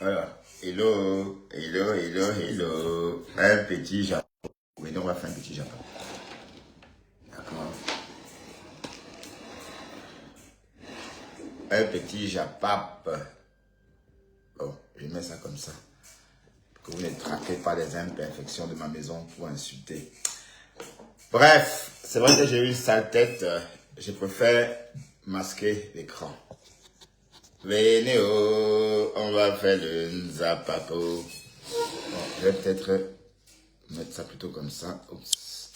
Voilà. Hello, hello, hello, hello. Un petit Japon. Oui, nous on va faire un petit Japon. D'accord. Un petit Japap. Bon, je mets ça comme ça. Que vous ne traquez pas les imperfections de ma maison pour insulter. Bref, c'est vrai que j'ai eu une sale tête. Je préfère masquer l'écran. Venez, oh, on va faire le zapapo. Bon, je vais peut-être mettre ça plutôt comme ça. Oups.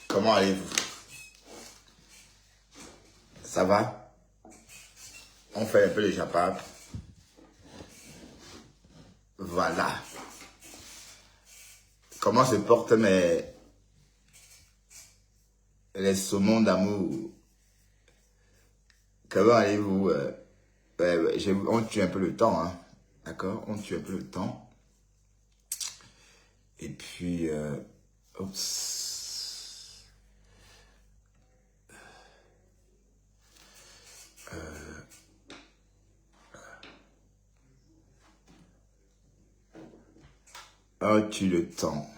Comment allez-vous? Ça va? On fait un peu le japap. Voilà. Comment se portent les saumons d'amour? Comment allez-vous? On tue un peu le temps, hein. D'accord? On tue un peu le temps. Et puis, oups. On tue le temps.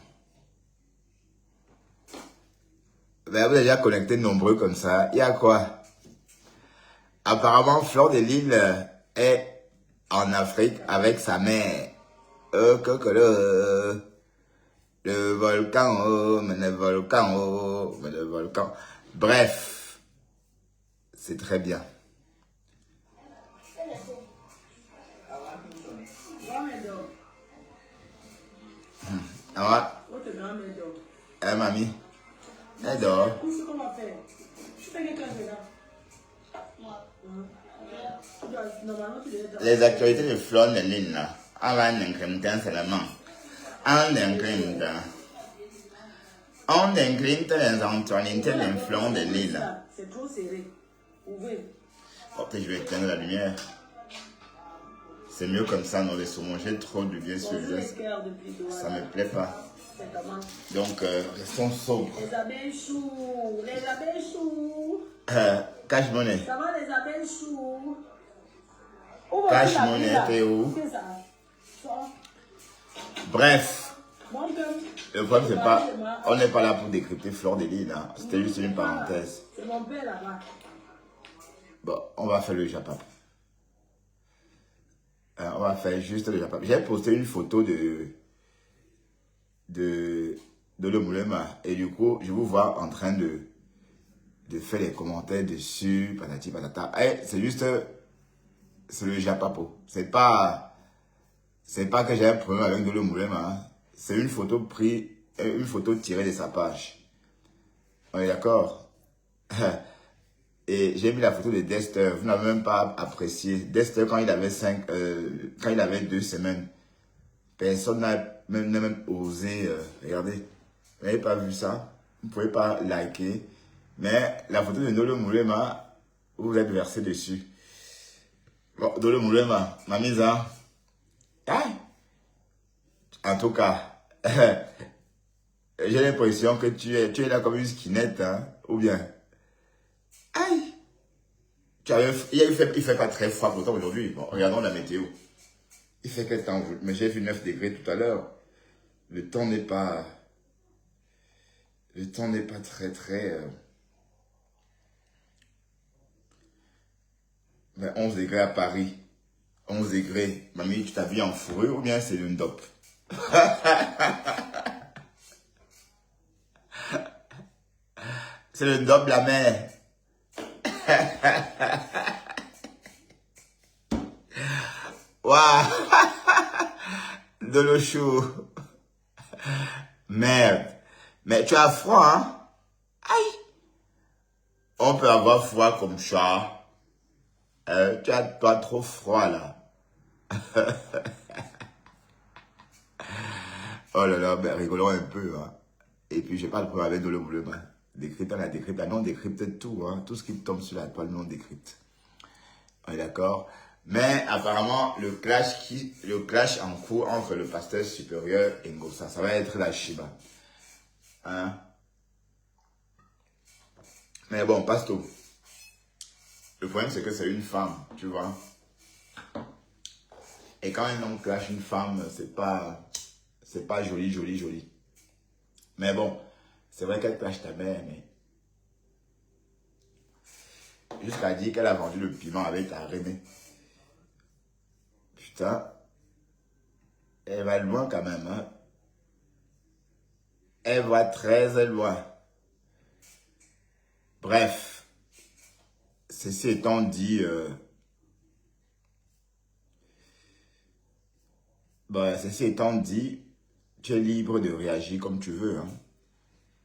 Ben, vous avez déjà connecté nombreux comme ça. Il y a quoi? Apparemment, Fleur de Lille est en Afrique avec sa mère. Cocolo. Le volcan, oh, mais le volcan, oh, mais le volcan. Bref, c'est très bien. Ah ouais, mamie, elle dort. Les actualités de Fleur de Lille, là. On va en incrémentant seulement. On incrémente. On incrémente les actualités de Fleur de Lille. C'est trop serré. Ouvrez. Oh, peut-être je vais éteindre la lumière. C'est mieux comme ça, non, les saumons. J'ai trop de bien sur les yeux. Ça me plaît pas. Donc, restons sobres. Les abeilles chou, les abeilles chou. Cache monnaie. Ça va les abeilles chou. Cache monnaie, t'es où? Bref. Le problème, c'est pas. On n'est pas là pour décrypter Fleur de Lille, hein. C'était juste une parenthèse. C'est mon père là-bas. Bon, on va faire le japap. On va faire juste le japap. J'ai posté une photo de le moulema. Et du coup, je vous vois en train de faire les commentaires dessus, patati patata. Eh, c'est juste, c'est le japapo. C'est pas que j'ai un problème avec le moulema. Hein. C'est une photo une photo tirée de sa page. On est d'accord? Et j'ai mis la photo de Dexter. Vous n'avez même pas apprécié. Dexter, quand il avait 2 semaines, personne n'a même osé. Regardez. Vous n'avez pas vu ça? Vous ne pouvez pas liker. Mais la photo de Nolo Moulema, vous êtes versé dessus. Bon, Nolo Moulema, ma mise en. Hein? En tout cas, j'ai l'impression que tu es là comme une skinette, hein? Ou bien. Aïe! Il fait pas très froid pourtant aujourd'hui. Bon, regardons la météo. Il fait quel temps? Mais j'ai vu 9 degrés tout à l'heure. Le temps n'est pas très très. Mais 11 degrés à Paris. 11 degrés. Mamie, tu t'habilles en fourrure ou bien c'est une dope? C'est le dope la mer. Waouh. De l'eau chaude. Merde. Mais tu as froid, hein? Aïe. On peut avoir froid comme ça. Tu as pas trop froid là. Oh là là, ben rigolons un peu. Hein. Et puis j'ai pas le problème avec de l'eau bleue. Décrypte, on a décrypte. Non, on décrypte tout. Hein. Tout ce qui tombe sur la toile, non, on décrypte. On est d'accord? Mais apparemment, le clash en cours entre le pasteur supérieur et Ngossa, ça va être la Shiba. Hein? Mais bon, pasto. Le problème, c'est que c'est une femme, tu vois. Et quand un homme clash une femme, c'est pas joli, joli, joli. Mais bon, c'est vrai qu'elle clash ta mère, mais jusqu'à dire qu'elle a vendu le piment avec ta René. Putain, elle va loin quand même, hein. Elle va très loin. Bref, ceci étant dit, tu es libre de réagir comme tu veux, hein.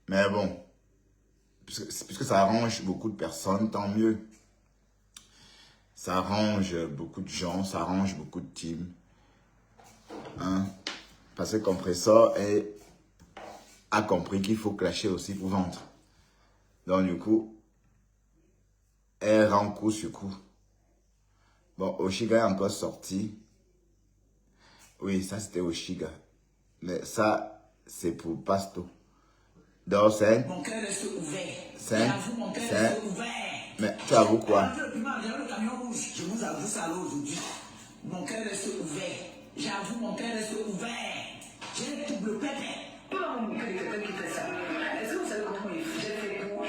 Mais bon, puisque ça arrange beaucoup de personnes, tant mieux. Ça arrange beaucoup de gens, ça arrange beaucoup de teams. Hein? Parce que Compressor a compris qu'il faut clasher aussi pour vendre. Donc du coup, elle rend coup sur coup. Bon, Oshiga est encore sorti. Oui, ça c'était Oshiga. Mais ça, c'est pour Pasto. Donc c'est... Mon cœur reste ouvert. C'est... J'avoue, mon cœur reste ouvert. Mais tu avoues quoi? Le camion rouge, je vous avoue ça aujourd'hui. Mon cœur reste ouvert. J'avoue, mon cœur reste ouvert. J'ai double pépé. Tout le monde que quelqu'un qui fait ça. Est-ce que vous savez comment j'ai fait pour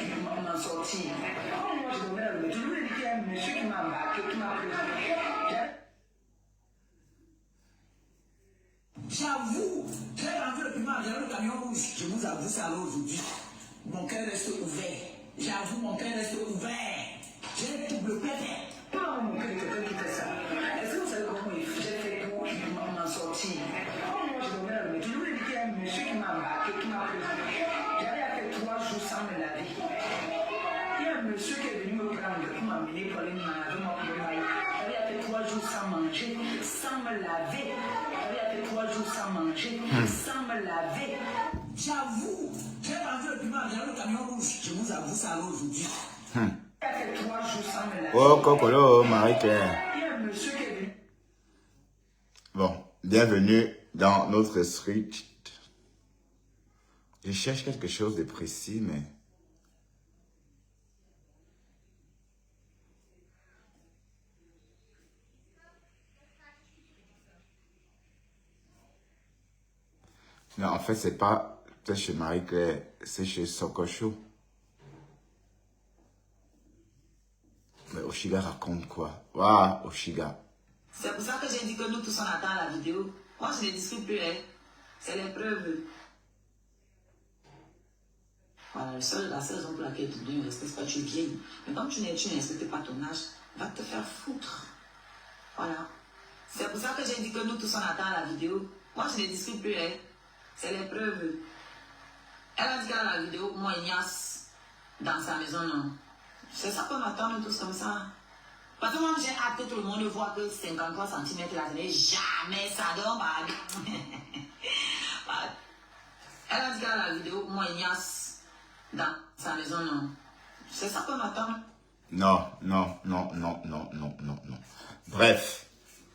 m'en sortir? Oh, moi, je me mets toujours dit qu'il y a un monsieur qui m'a embarqué, qui m'a pris. J'avoue, j'ai vendu le piment, j'ai le camion rouge. Je vous avoue ça aujourd'hui. Mon cœur reste ouvert. J'avoue, mon cœur reste ouvert. J'ai double pépé. Tout le monde que quelqu'un qui fait ça. Est-ce que vous savez comment j'ai fait pour m'en sortir? Oh, moi, je me mets toujours dit qu'il y a un monsieur qui m'a embarqué, qui m'a pris. J'avais fait 3 jours sans me laver. Il y a un monsieur qui est venu me prendre pour m'amener pour aller me laver mon poumon. J'avais fait 3 jours sans manger, sans me laver. J'avais fait 3 jours sans manger, sans me laver. J'avoue, j'ai vendu le piment, j'ai le camion rouge. Je vous avoue ça aujourd'hui. J'avais fait 3 jours sans me laver. Oh, Cocolo, Marie-Claire. Il y a un monsieur qui est venu. Bon, bienvenue dans notre street. Je cherche quelque chose de précis, mais... Non, en fait, c'est pas peut-être chez Marie-Claire, c'est chez Sokocho. Mais Oshiga raconte quoi? Waouh, Oshiga. C'est pour ça que j'ai dit que nous tous on attend la vidéo. Moi je ne discute plus, hein. C'est les preuves. Voilà, la seule raison pour laquelle tu ne respectes pas, tu es vieille. Mais comme tu ne respectes pas ton âge, va te faire foutre. Voilà. C'est pour ça que j'ai dit que nous tous on attend la vidéo. Moi je ne discute plus, hein. C'est les preuves. Elle a dit qu'elle a la vidéo, moi Ignace, dans sa maison, non. C'est ça qu'on attend nous tous comme ça. Parce que moi j'ai hâte que tout le monde voit que 53 cm là, ce n'est jamais ça donne pas. Elle a dit qu'elle a la vidéo, moi Ignace, dans sa maison, non. C'est ça qu'on attend. Non, non, non, non, non, non, non, non. Bref,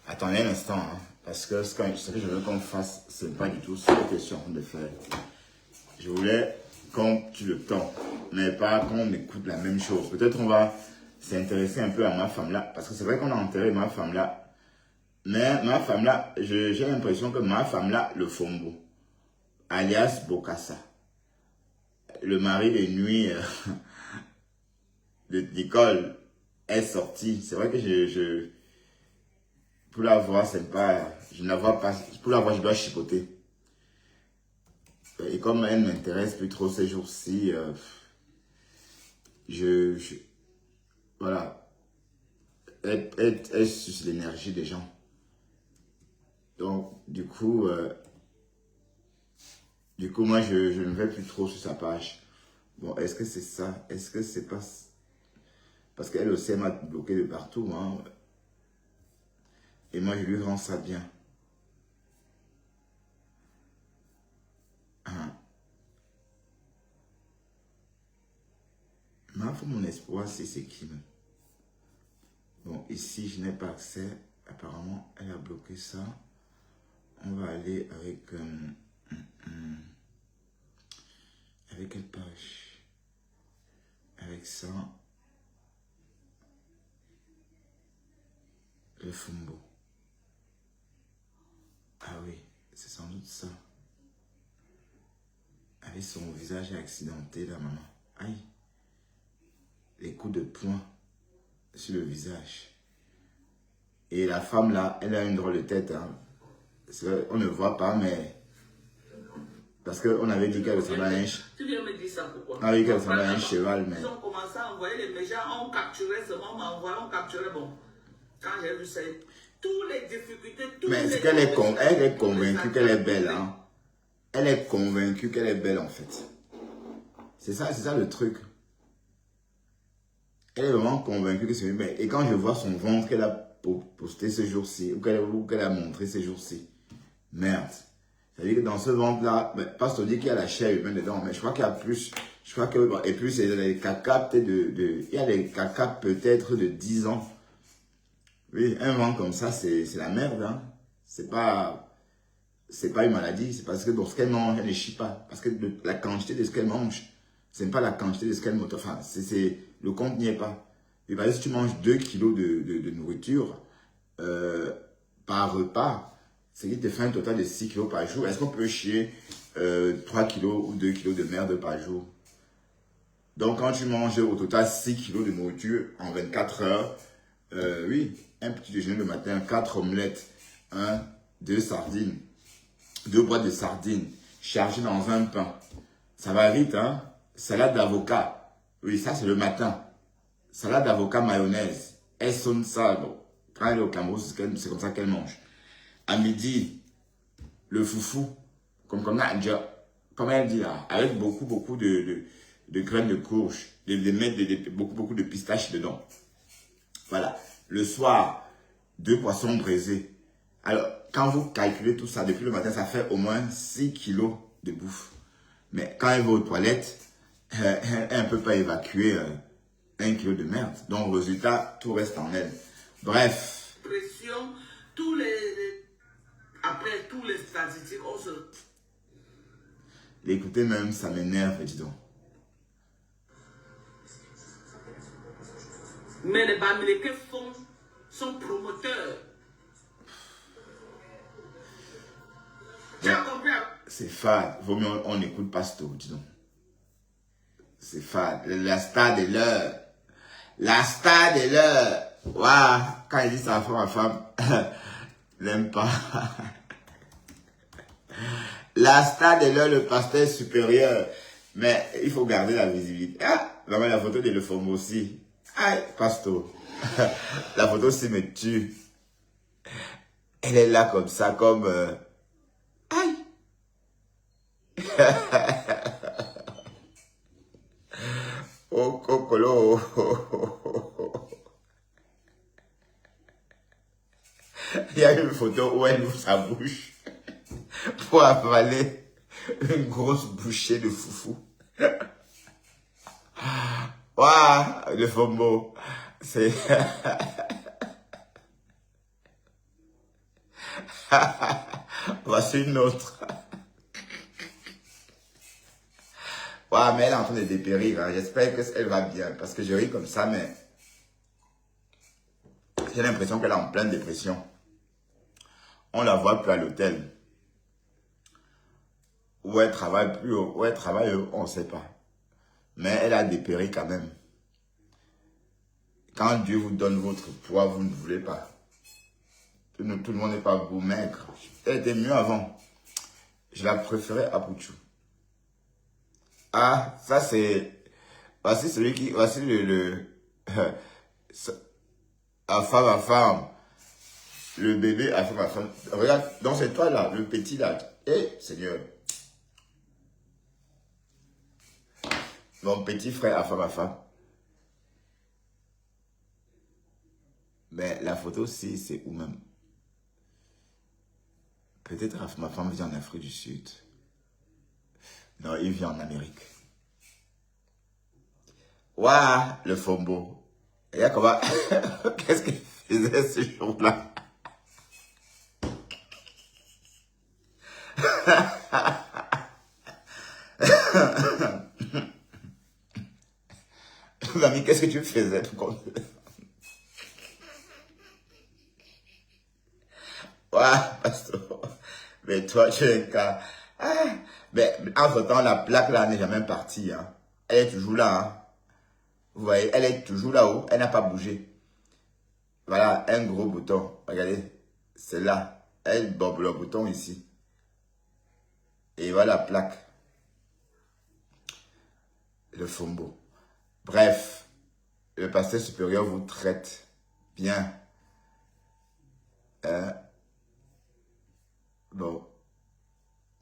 attendez un instant, hein, parce que ce que je veux qu'on fasse, c'est pas du tout ce que je suis en train de faire. Je voulais qu'on tue le temps, mais pas qu'on écoute la même chose. Peut-être on va s'intéresser un peu à ma femme là, parce que c'est vrai qu'on a enterré ma femme là, mais ma femme là, j'ai l'impression que ma femme là, le Fombo, alias Bokassa, le mari de nuit de l'école, est sorti. C'est vrai que pour la voir, c'est pas, je ne la vois pas, pour la voir, je dois chipoter. Et comme elle ne m'intéresse plus trop ces jours-ci, voilà, elle suce l'énergie des gens. Donc, du coup, moi, je ne vais plus trop sur sa page. Bon, est-ce que c'est ça? Est-ce que c'est pas... Parce qu'elle aussi, elle m'a bloqué de partout, hein. Et moi, je lui rends ça bien. Hein. Ma foi, mon espoir, c'est qui? Bon, ici, je n'ai pas accès. Apparemment, elle a bloqué ça. On va aller avec... avec quelle page? Avec ça. Le Fumbo. Ah oui, c'est sans doute ça. Avec son visage accidenté, la maman. Aïe. Les coups de poing sur le visage. Et la femme là, elle a une drôle de tête. Hein. On ne voit pas, mais... Parce qu'on avait dit qu'elle ressemblait à un... Tu viens me dire ça pourquoi? On avait dit qu'elle ressemblait à un cheval, mais... Ils ont commencé à envoyer les méchants, on capturait seulement, on capturait, bon. Quand j'ai vu ça, toutes les difficultés, mais c'est qu'elle est, elle est convaincue qu'elle est belle, hein. Elle est convaincue qu'elle est belle, en fait. C'est ça le truc. Elle est vraiment convaincue que c'est belle. Et quand je vois son ventre qu'elle a posté ce jour-ci, ou qu'elle a montré ces jours-ci, merde. C'est-à-dire que dans ce ventre-là, pas se dire qu'il y a la chair humaine dedans, mais je crois qu'il y a plus. Je crois que, et plus, il y a des caca peut-être il y a des caca peut-être de 10 ans. Oui, un ventre comme ça, c'est la merde, hein. C'est pas une maladie, c'est parce que dans ce qu'elle mange, elle ne chie pas. Parce que la quantité de ce qu'elle mange, c'est pas la quantité de ce qu'elle mange. Enfin, le compte n'y est pas. Et par exemple, si tu manges 2 kilos de nourriture par repas, c'est qu'il te fait un total de 6 kilos par jour. Est-ce qu'on peut chier 3 kilos ou 2 kilos de merde par jour? Donc, quand tu manges au total 6 kilos de nourriture en 24 heures, oui, un petit déjeuner le matin, 4 omelettes, 2 sardines, 2 boîtes de sardines chargées dans un pain. Ça va vite, hein? Salade d'avocat. Oui, ça, c'est le matin. Salade d'avocat mayonnaise. Elle sonne ça. Bon. Quand elle est au Cameroun, c'est comme ça qu'elle mange. À midi, le foufou. Comme elle dit là. Avec beaucoup de graines de courge. Mettre beaucoup de pistaches dedans. Voilà. Le soir, 2 poissons braisés. Alors, quand vous calculez tout ça, depuis le matin, ça fait au moins 6 kilos de bouffe. Mais quand elle va aux toilettes, elle ne peut pas évacuer 1 kilo de merde. Donc, résultat, tout reste en elle. Bref. Pression, après tous les statistiques, on se... L'écouter même, ça m'énerve, dis donc. Mais les Bamileke sont promoteurs. Tu as compris? C'est fade. Vaut mieux on n'écoute pas Sto, dis donc. C'est fade. La star de l'heure. La star de l'heure. Waouh. Quand il dit ça à ma femme, n'aime pas. La star de l'heure, le pasteur supérieur. Mais il faut garder la visibilité. Ah, vraiment la photo de Le Fombo aussi. Aïe, Pasto. La photo aussi me tue. Elle est là comme ça, comme... Aïe. Oh, cocolo. Il y a une photo où elle ouvre sa bouche pour avaler une grosse bouchée de foufou. Waouh, Le Fombo. C'est... Voici une autre. Waouh, mais elle est en train de dépérir. Hein. J'espère qu'elle va bien. Parce que je ris comme ça, mais... J'ai l'impression qu'elle est en pleine dépression. On la voit plus à l'hôtel. Où elle travaille plus, où elle travaille, on ne sait pas. Mais elle a dépéri quand même. Quand Dieu vous donne votre poids, vous ne voulez pas. Tout le monde n'est pas beau, maigre. Elle était mieux avant. Je la préférais à Pouchou. Ah, ça c'est... Voici celui qui... Voici à femme. Le bébé à femme. Regarde, dans cette toile là, le petit là. Eh, Seigneur. Mon petit frère à femme. Mais la photo aussi, c'est où même? Peut-être ma femme vit en Afrique du Sud. Non, il vit en Amérique. Waouh, Le Fombo. Et là, comment... Qu'est-ce qu'il faisait ce jour-là? Mamie, qu'est-ce que tu faisais? Waouh, pasteur. Mais toi, tu es un cas. Ah, mais entre-temps, la plaque là n'est jamais partie. Hein. Elle est toujours là. Hein. Vous voyez, elle est toujours là-haut. Elle n'a pas bougé. Voilà, un gros bouton. Regardez, c'est là. Elle bobe le bouton ici. Et voilà la plaque. Le fombo. Bref, le pasteur supérieur vous traite bien. Bon.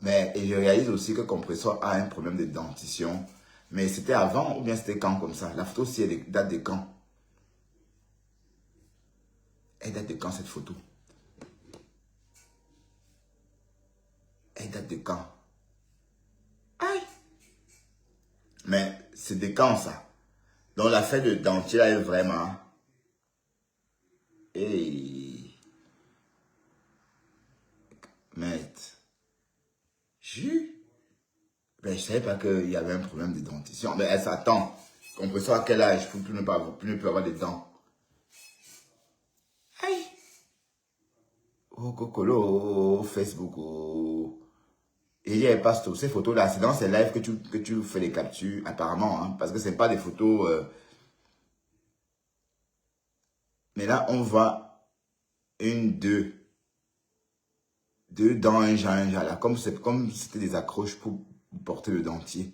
Mais et je réalise aussi que Compressor a un problème de dentition. Mais c'était avant ou bien c'était quand comme ça? La photo aussi, elle date de quand? Elle date de quand cette photo? Elle date de quand? Aïe! Mais c'est de quand ça? Donc l'affaire de dentier là est vraiment... Hey. Mais... Ben, je ne savais pas qu'il y avait un problème de dentition. Mais elle s'attend. Compressor à quel âge pour ne plus avoir des dents? Aïe! Oh, Cocolo, Facebook, oh. Et il y a pas ces photos-là. C'est dans ces lives que tu fais les captures, apparemment. Hein, parce que ce n'est pas des photos... Mais là, on voit une, deux dents, un jas, là. Comme c'était des accroches pour porter le dentier.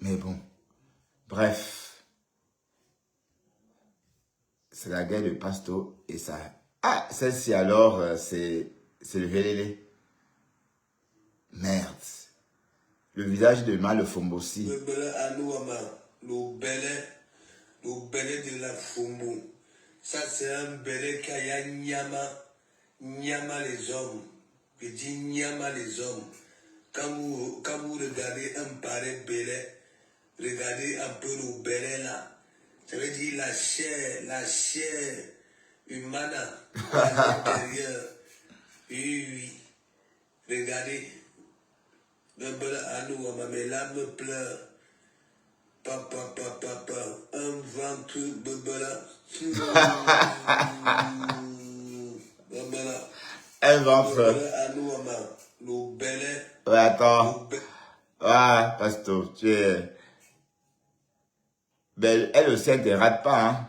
Mais bon. Bref. C'est la gueule de Pasto et ça... Ah, celle-ci alors, c'est le Vélélé. Merde. Le visage de Mal Fombossi. Le belé de la Fombo. Ça, c'est un belé qui a Nyama les hommes. Je dis Nyama les hommes. Quand vous regardez un pareil belé, regardez un peu le belé là. Ça veut dire la chair humaine à l'intérieur. Oui. Regardez. Mes larmes pleurent. Papa, un ventre, bebela. Un ventre. Ouais, attends. Ah, Pasto, tu es... Mais elle aussi, elle ne te rate pas, hein.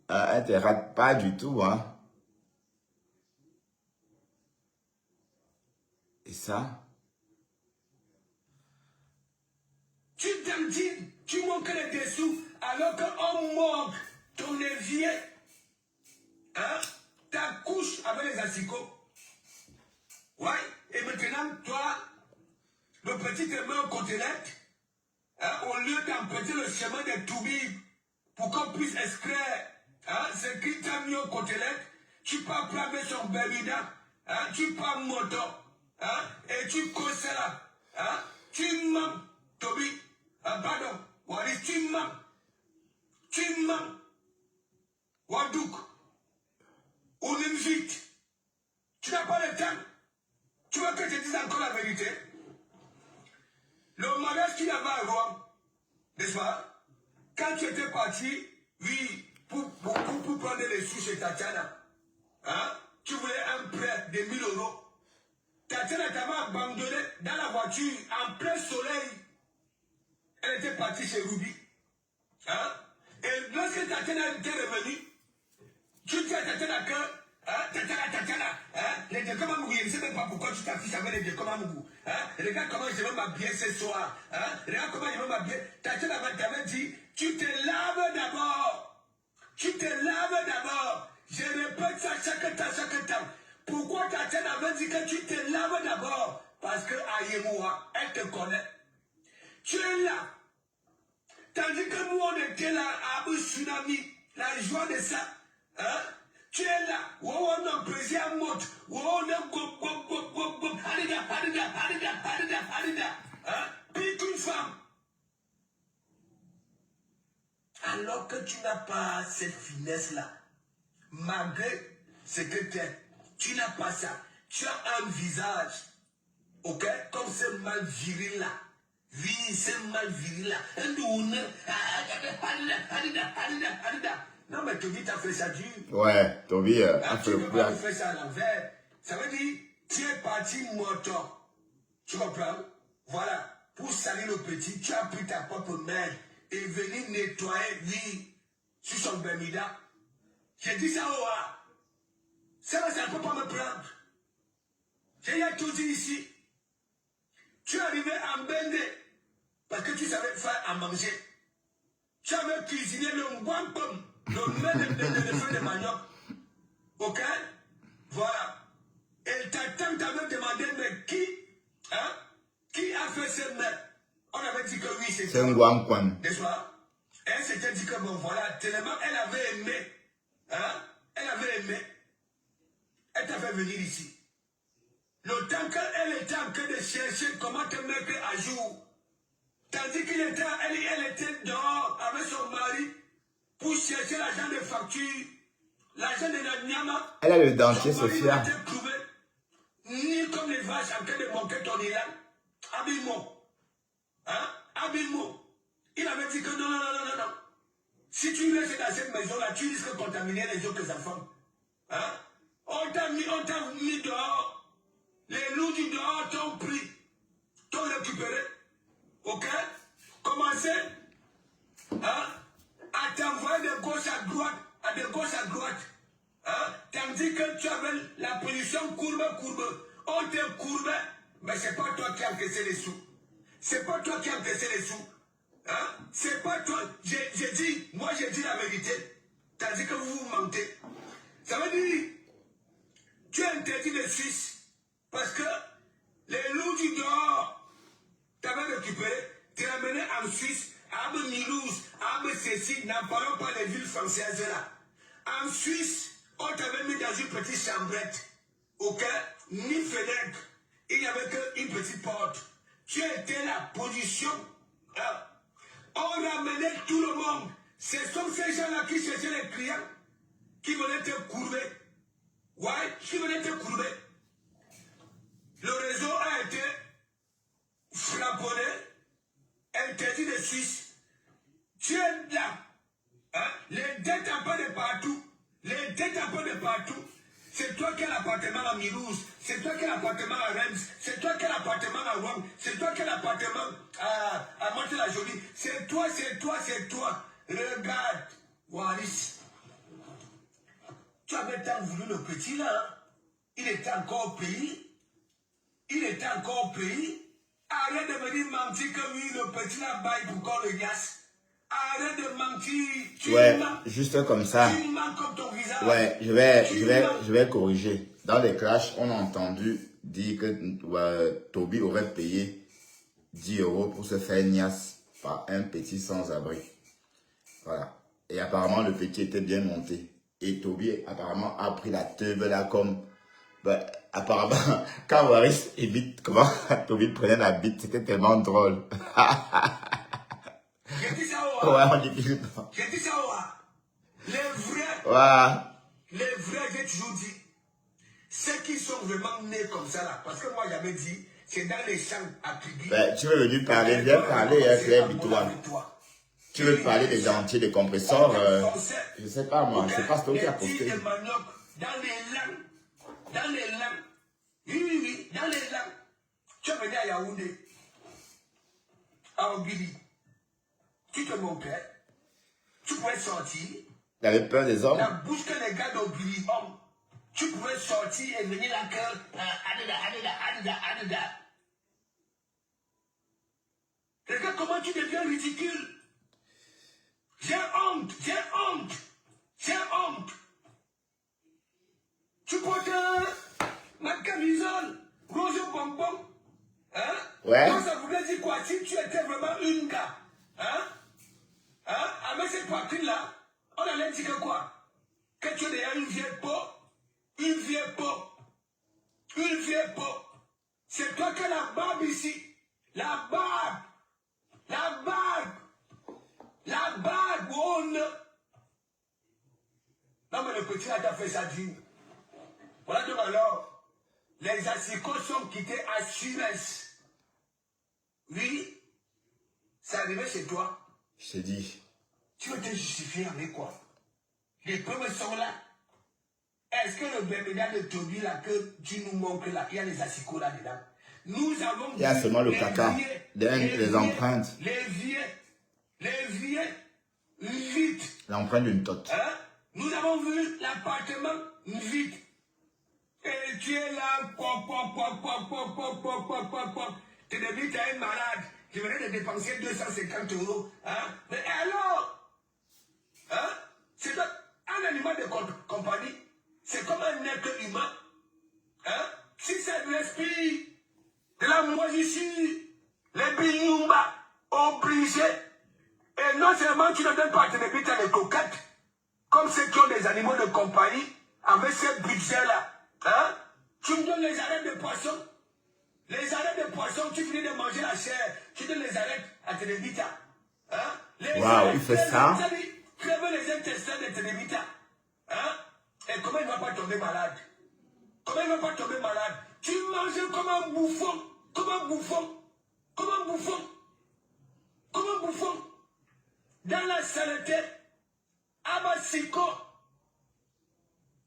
Elle ne te rate pas du tout, hein. Et ça? Tu manques les dessous alors qu'on manque ton évier, hein, ta couche avec les asticots. Ouais, et maintenant, toi, le petit te met en côtelette, hein, au lieu d'emprunter le chemin des toubibs pour qu'on puisse extraire hein, ce qui t'a mis en côtelette, tu peux plamer son bermida, hein, tu peux moto, hein, et tu causes là, hein, tu mens, Toby. Pardon, Waris, tu mens. Wadouk, on invite. Tu n'as pas le temps. Tu veux que je te dise encore la vérité? Le mariage qu'il y avait à Rome, n'est-ce pas? Quand tu étais parti, oui, pour prendre les sous chez Tatiana, hein? Tu voulais un prêt de 1000 €. Tatiana t'avait abandonné dans la voiture en plein soleil. Elle était partie chez Ruby. Hein? Et lorsque Tatiana était revenue, tu dis à Tatiana que Tatiana, les deux comme Amougou, je ne sais même pas pourquoi tu t'affiches avec les deux comme Amougou. Regarde comment je vais m'habiller ce soir. Regarde comment je vais m'habiller. Tatiana t'avait dit, tu te laves d'abord. Je répète ça chaque temps. Pourquoi Tatiana avait dit que tu te laves d'abord? Parce que Ayemoua, elle te connaît. Tu es là. Tandis que nous, on était là à un tsunami. La joie de ça. Hein? Tu es là. On a plaisir à monte. On a puis une femme. Alors que tu n'as pas cette finesse-là. Malgré ce que tu n'as pas ça. Tu as un visage. Ok? Comme ce mal viril là. Oui, c'est mal viril là. Non, mais Toby, t'as fait ça dur. Ouais, Toby a fait Tu le ne coup. peux pas faire ça à l'envers. Ça veut dire, tu es parti moto. Tu comprends? Voilà. Pour salir le petit, tu as pris ta propre main et venir nettoyer lui sur son Bermuda. J'ai dit ça au A. Ça ne peut pas me prendre. J'ai tout dit ici. Tu es arrivé en Bende parce que tu savais faire à manger. Tu avais cuisiné le bon pomme, le mets de feu de manioc. Ok? Voilà. Et ta tante t'avait demandé, mais qui a fait ce mets? On avait dit que oui, c'est un guan. N'est-ce pas? Elle s'était dit que bon, voilà, tellement elle avait aimé. Elle avait aimé. Elle t'a fait venir ici. Le temps qu'elle était en train de chercher comment te mettre à jour. Tandis qu'elle était dehors avec son mari pour chercher l'argent de facture, l'argent de la Nyama. Elle a le dentier, Sophia. Ni comme les vaches en train de monter ton élan. Habillement. Habillement. Il avait dit que non. Si tu restes dans cette maison-là, tu risques de contaminer les autres enfants. On t'a mis dehors. Les loups du dehors t'ont pris, t'ont récupéré. Ok? Commencez à t'envoyer de gauche à droite, tandis que tu avais la position courbe. On te courbait, mais c'est pas toi qui as encaissé les sous. C'est pas toi qui as encaissé les sous. C'est pas toi. J'ai dit la vérité. Tandis que vous mentez. Ça veut dire, tu es interdit de Suisse. Parce que les loups du dehors t'avaient récupéré, tu l'as mené en Suisse, à Mulhouse, à Cécile, n'en parlons pas des villes françaises là. En Suisse, on t'avait mis dans une petite chambrette, ok? Ni fenêtre, il n'y avait qu'une petite porte. Tu étais la position. On ramenait tout le monde. Ce sont ces gens-là qui cherchaient les clients, qui venaient te courber. Ouais, qui venaient te courber. Le réseau a été frapponné, interdit de Suisse. Tu es là. Les dettes un peu de partout. C'est toi qui as l'appartement à Mulhouse. C'est toi qui as l'appartement à Reims. C'est toi qui as l'appartement à Rome. C'est toi qui as l'appartement à Mantes-la-Jolie. C'est toi. Regarde, Waris. Tu avais tant voulu le petit là. Il était encore au pays. Arrête de me dire mentir que oui, le petit là baille pour qu'on le gasse. Arrête de mentir. Ouais, juste comme ça. Tu mens comme ton visage. Ouais, je vais corriger. Dans les clashs, on a entendu dire que Toby aurait payé 10 € pour se faire niasse par un petit sans-abri. Voilà. Et apparemment, le petit était bien monté. Et Toby, apparemment, a pris la teube là comme... Ben, apparemment, quand Waris évite comment Toby prenait la bite, c'était tellement drôle. J'ai dit ça ouais, on dit plus. J'ai dit ça les vrais. Ouais. Les vrais, j'ai toujours dit. Ceux qui sont vraiment nés comme ça là. Parce que moi j'avais dit, c'est dans les champs à Pibi. Ben, tu veux venir parler, viens parler, Claire Bitoine. Tu veux parler des dentiers, des compresseurs, je sais pas moi, c'est pas ce qui a posté. Dans les langues. Oui, dans les langues. Tu es venu à Yaoundé, à Ogili. Tu te moquais. Tu pouvais sortir. Il avait peur des hommes. La bouche que les gars d'Ogili ont. Tu pouvais sortir et venir là que... Adida. Regarde comment tu deviens ridicule. J'ai honte. Tu portes ma camisole rose bonbon. Ouais. Donc ça voulait dire quoi? Si tu étais vraiment une gars, avec cette poitrine-là, on allait dire que quoi? Que tu es déjà une vieille peau. C'est toi qui as la barbe ici. La barbe, bonne. Non mais le petit là t'a fait ça digne. Voilà donc alors, les assicots sont quittés à Suez. Oui, c'est arrivé chez toi. Je t'ai dit. Tu veux te justifier avec quoi? Les preuves sont là. est-ce que le bénédicte de Toby là que tu nous montres là, il y a les assicots là-dedans? Nous avons Il y a vu seulement le caca, les empreintes. Les vieux vite. L'empreinte d'une tote. Hein? Nous avons vu l'appartement vide. Et tu es là, tu deviens un malade. Tu venais de dépenser 250 €. Hein? Mais alors, hein? C'est un animal de compagnie. C'est comme un être humain. Hein? Si c'est de l'esprit, de la moisissure, les binyumba, obligés. Et non seulement tu ne donnes pas tes bébés à les coquettes, comme ceux qui ont des animaux de compagnie, avec ce budget-là. Hein? Tu me donnes les arêtes de poisson. Les arêtes de poisson, tu finis de manger la chair, tu donnes les arêtes à tes bébés. Hein? Waouh, il fait ça. Crève les intestins de tes bébés. Hein? Et comment il ne va pas tomber malade? Comment il ne va pas tomber malade? Tu manges comme un bouffon. Comme un bouffon. Comme un bouffon. Comme un bouffon. Dans la saleté. Abassiko.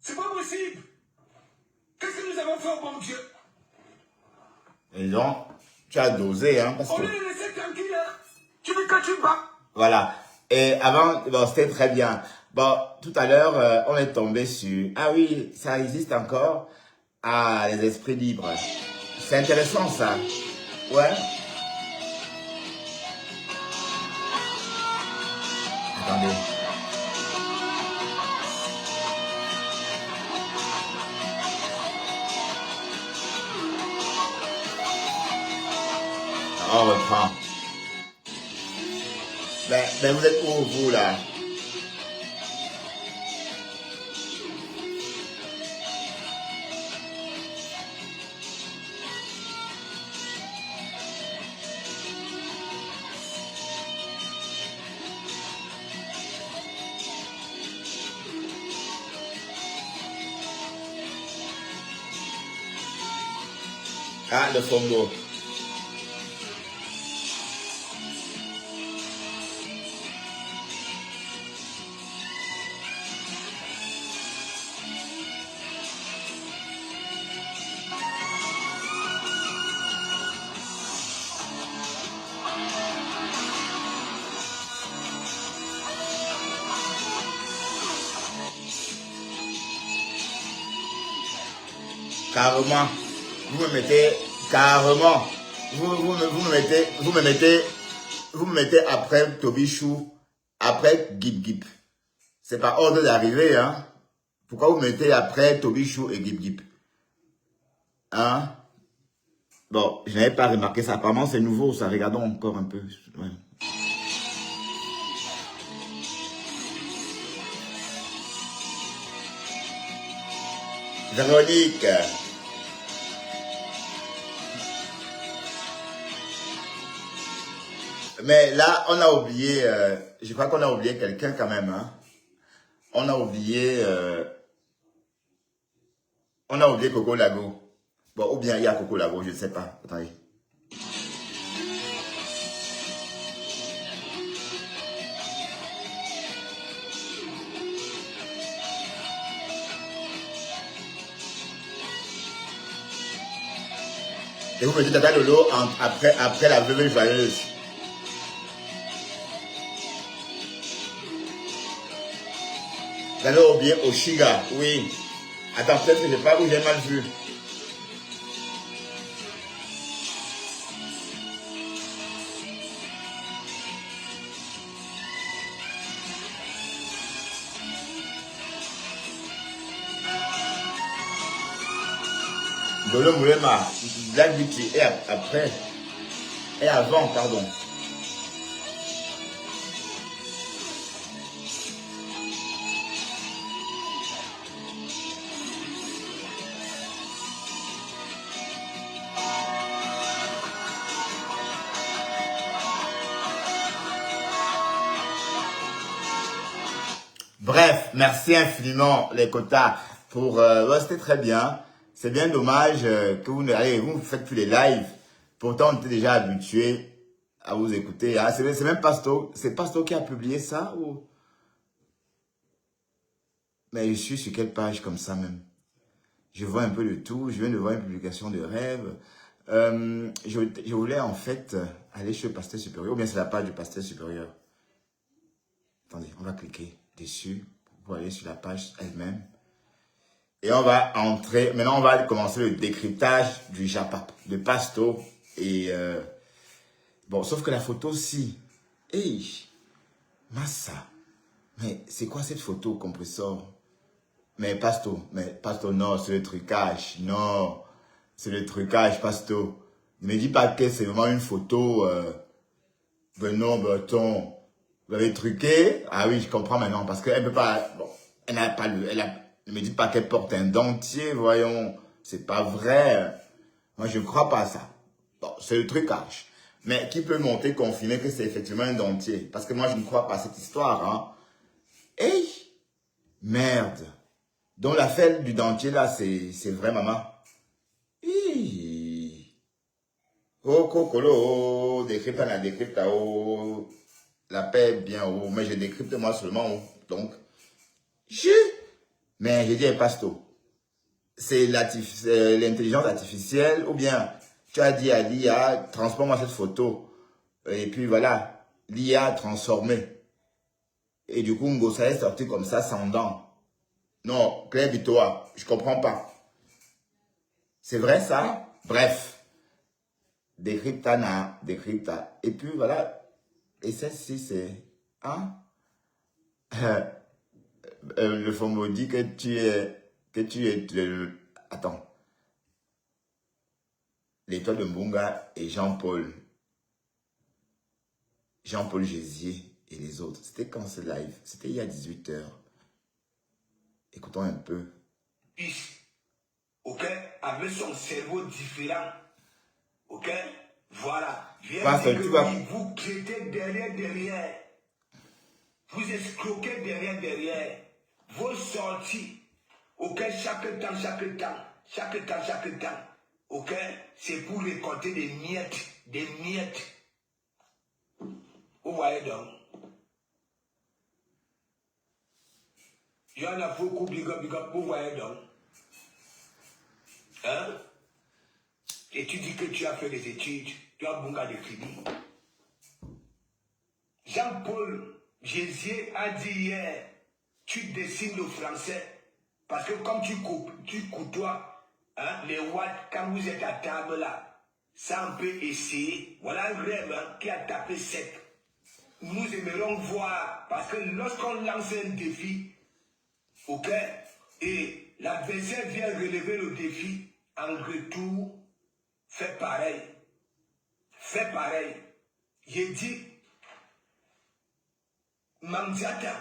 C'est pas possible. Qu'est-ce que nous avons fait au bon Dieu? Et donc, tu as dosé, hein, parce On que... est laissé tranquille, hein. Tu dis que tu bats. Voilà. Et avant, bon, c'était très bien. Bon, tout à l'heure, on est tombé sur... Ah oui, ça existe encore. Ah, les esprits libres. C'est intéressant, ça. Ouais. Attendez. On reprend. Ben vous êtes où, vous, là? Ah, le Fongo. Carrément. Vous me mettez carrément. Vous me mettez après Tobichou, après Gip Gip. C'est pas ordre d'arriver, hein. Pourquoi vous mettez après Tobichou et Gip Gip? Hein? Bon, je n'avais pas remarqué ça. Apparemment, c'est nouveau, ça. Regardons encore un peu. Ouais. Véronique. Mais là, on a oublié, je crois qu'on a oublié quelqu'un quand même. Hein. On a oublié Coco Lago. Bon, ou bien il y a Coco Lago, je ne sais pas. Attendez. Et vous mettez Tata Lolo après la veuve joyeuse. Vous avez oublié Oshiga, oui. Attends, peut-être que je ne sais pas où j'ai mal vu. Dolo Moulema, Black Beauty et après, et avant, pardon. Bref, merci infiniment les quotas pour... ouais, c'était très bien. C'est bien dommage que vous ne faites plus les lives. Pourtant, on était déjà habitué à vous écouter. Hein. C'est même Pasto. C'est Pasto qui a publié ça ou... Mais je suis sur quelle page comme ça même? Je vois un peu le tout. Je viens de voir une publication de rêve. Je voulais en fait aller chez le pasteur supérieur. Ou bien c'est la page du pasteur supérieur. Attendez, on va cliquer dessus pour aller sur la page elle-même. Et on va entrer. Maintenant, on va commencer le décryptage du Japap, de Pasto. Et bon, sauf que la photo, si. Hey, Massa. Mais c'est quoi cette photo, compresseur? Mais Pasto, non, c'est le trucage. Non, c'est le trucage, Pasto. Ne me dis pas que c'est vraiment une photo. Non, Breton. Vous l'avez truqué? Ah oui, je comprends maintenant. Parce qu'elle peut pas. Bon, elle n'a pas le. Ne me dites pas qu'elle porte un dentier, voyons. C'est pas vrai. Moi, je ne crois pas à ça. Bon, c'est le trucage. Mais qui peut monter, confirmer que c'est effectivement un dentier? Parce que moi, je ne crois pas à cette histoire. Hein. Hey! Merde! Donc, l'affaire du dentier, là, c'est vrai, maman. Hi! Oh, Kokolo, décrypte, la décrypte, oh. La paix est bien haut, mais je décrypte moi seulement haut. Donc, mais je dis, Pasto, c'est l'intelligence artificielle, ou bien tu as dit à l'IA, transforme-moi cette photo. Et puis voilà, l'IA a transformé. Et du coup, Ngosa est sorti comme ça, sans dents. Non, Claire Bitoa, je comprends pas. C'est vrai ça? Bref. Décrypta, décrypta. Et puis voilà. Et celle-ci, c'est... Hein? Le Fombo dit que tu es le... Attends. L'étoile de Mbunga et Jean-Paul. Jean-Paul Gézier et les autres. C'était quand ce live? C'était il y a 18 h. Écoutons un peu. Ok? Avec son cerveau différent. Ok? Voilà. Vous traitez derrière. Vous escroquez derrière. Vos sorties. Ok? Chaque temps. Ok? C'est pour récolter des miettes. Vous voyez donc? Il y en a beaucoup, big up, vous voyez donc? Hein? Et tu dis que tu as fait des études, tu as Bunga de Kribi. Jean-Paul Gézier a dit hier, tu dessines le français, parce que comme tu côtoies hein, les watts, quand vous êtes à table là, ça on peut essayer. Voilà un rêve hein, qui a tapé sec. Nous aimerons voir, parce que lorsqu'on lance un défi, ok, et l'adversaire vient relever le défi, en retour, fais pareil. J'ai dit, Mamdiata,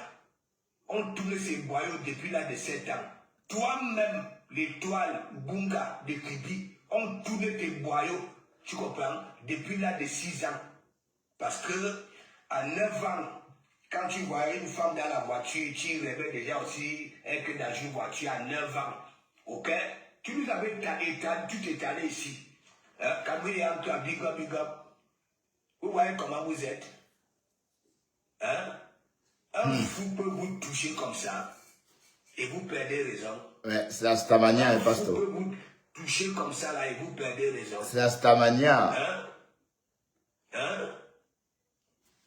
on tourne ses boyaux depuis l'âge de 7 ans. Toi-même, l'étoile Bunga de Kribi, on tourne tes boyaux, tu comprends, depuis l'âge de 6 ans. Parce que, à 9 ans, quand tu voyais une femme dans la voiture, tu rêvais déjà aussi que dans une voiture à 9 ans. Ok? Tu nous avais étalé, tu t'es allé ici. Quand vous êtes en toi, big up. Vous voyez comment vous êtes? Hein? Un fou peut vous toucher comme ça et vous perdez raison. Ouais, c'est la Stamania, le Pasto. Un fou peut vous toucher comme ça là et vous perdez raison. C'est la Stamania. Hein?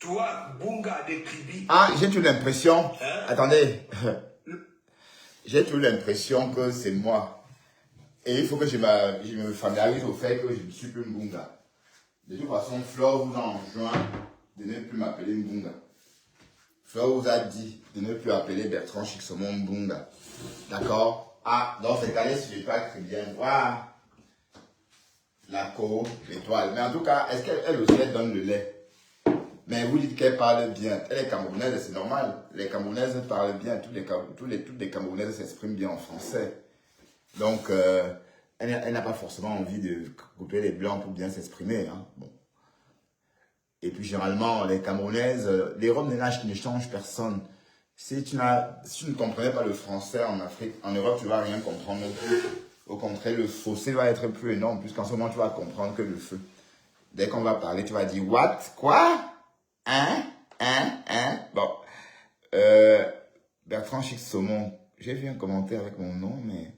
Toi, Bunga de Kribi. Ah, j'ai toujours l'impression. Hein? Attendez. J'ai toujours l'impression que c'est moi. Et il faut que je me familiarise au fait que je ne suis plus Mbunga. De toute façon, Flore vous a enjoint de ne plus m'appeler Mbunga. Flore vous a dit de ne plus appeler Bertrand Chixomon Mbunga. D'accord? Ah, dans ces cas-là, si je ne vais pas très bien. Waouh! La co, l'étoile. Mais en tout cas, est-ce qu'elle aussi, elle donne le lait? Mais vous dites qu'elle parle bien. Elle est camerounaise, c'est normal. Les Camerounaises parlent toutes les Camerounaises s'expriment bien en français. Donc, elle n'a pas forcément envie de couper les blancs pour bien s'exprimer. Hein. Bon. Et puis, généralement, les Camerounaises, les Roms ne changent personne. Si tu ne comprenais pas le français en Afrique, en Europe, tu ne vas rien comprendre non plus. Au contraire, le fossé va être plus énorme, puisqu'en ce moment, tu vas comprendre que le feu. Dès qu'on va parler, tu vas dire, what? Quoi? Hein? Bon. Bertrand Chixomon, J'ai vu un commentaire avec mon nom, mais...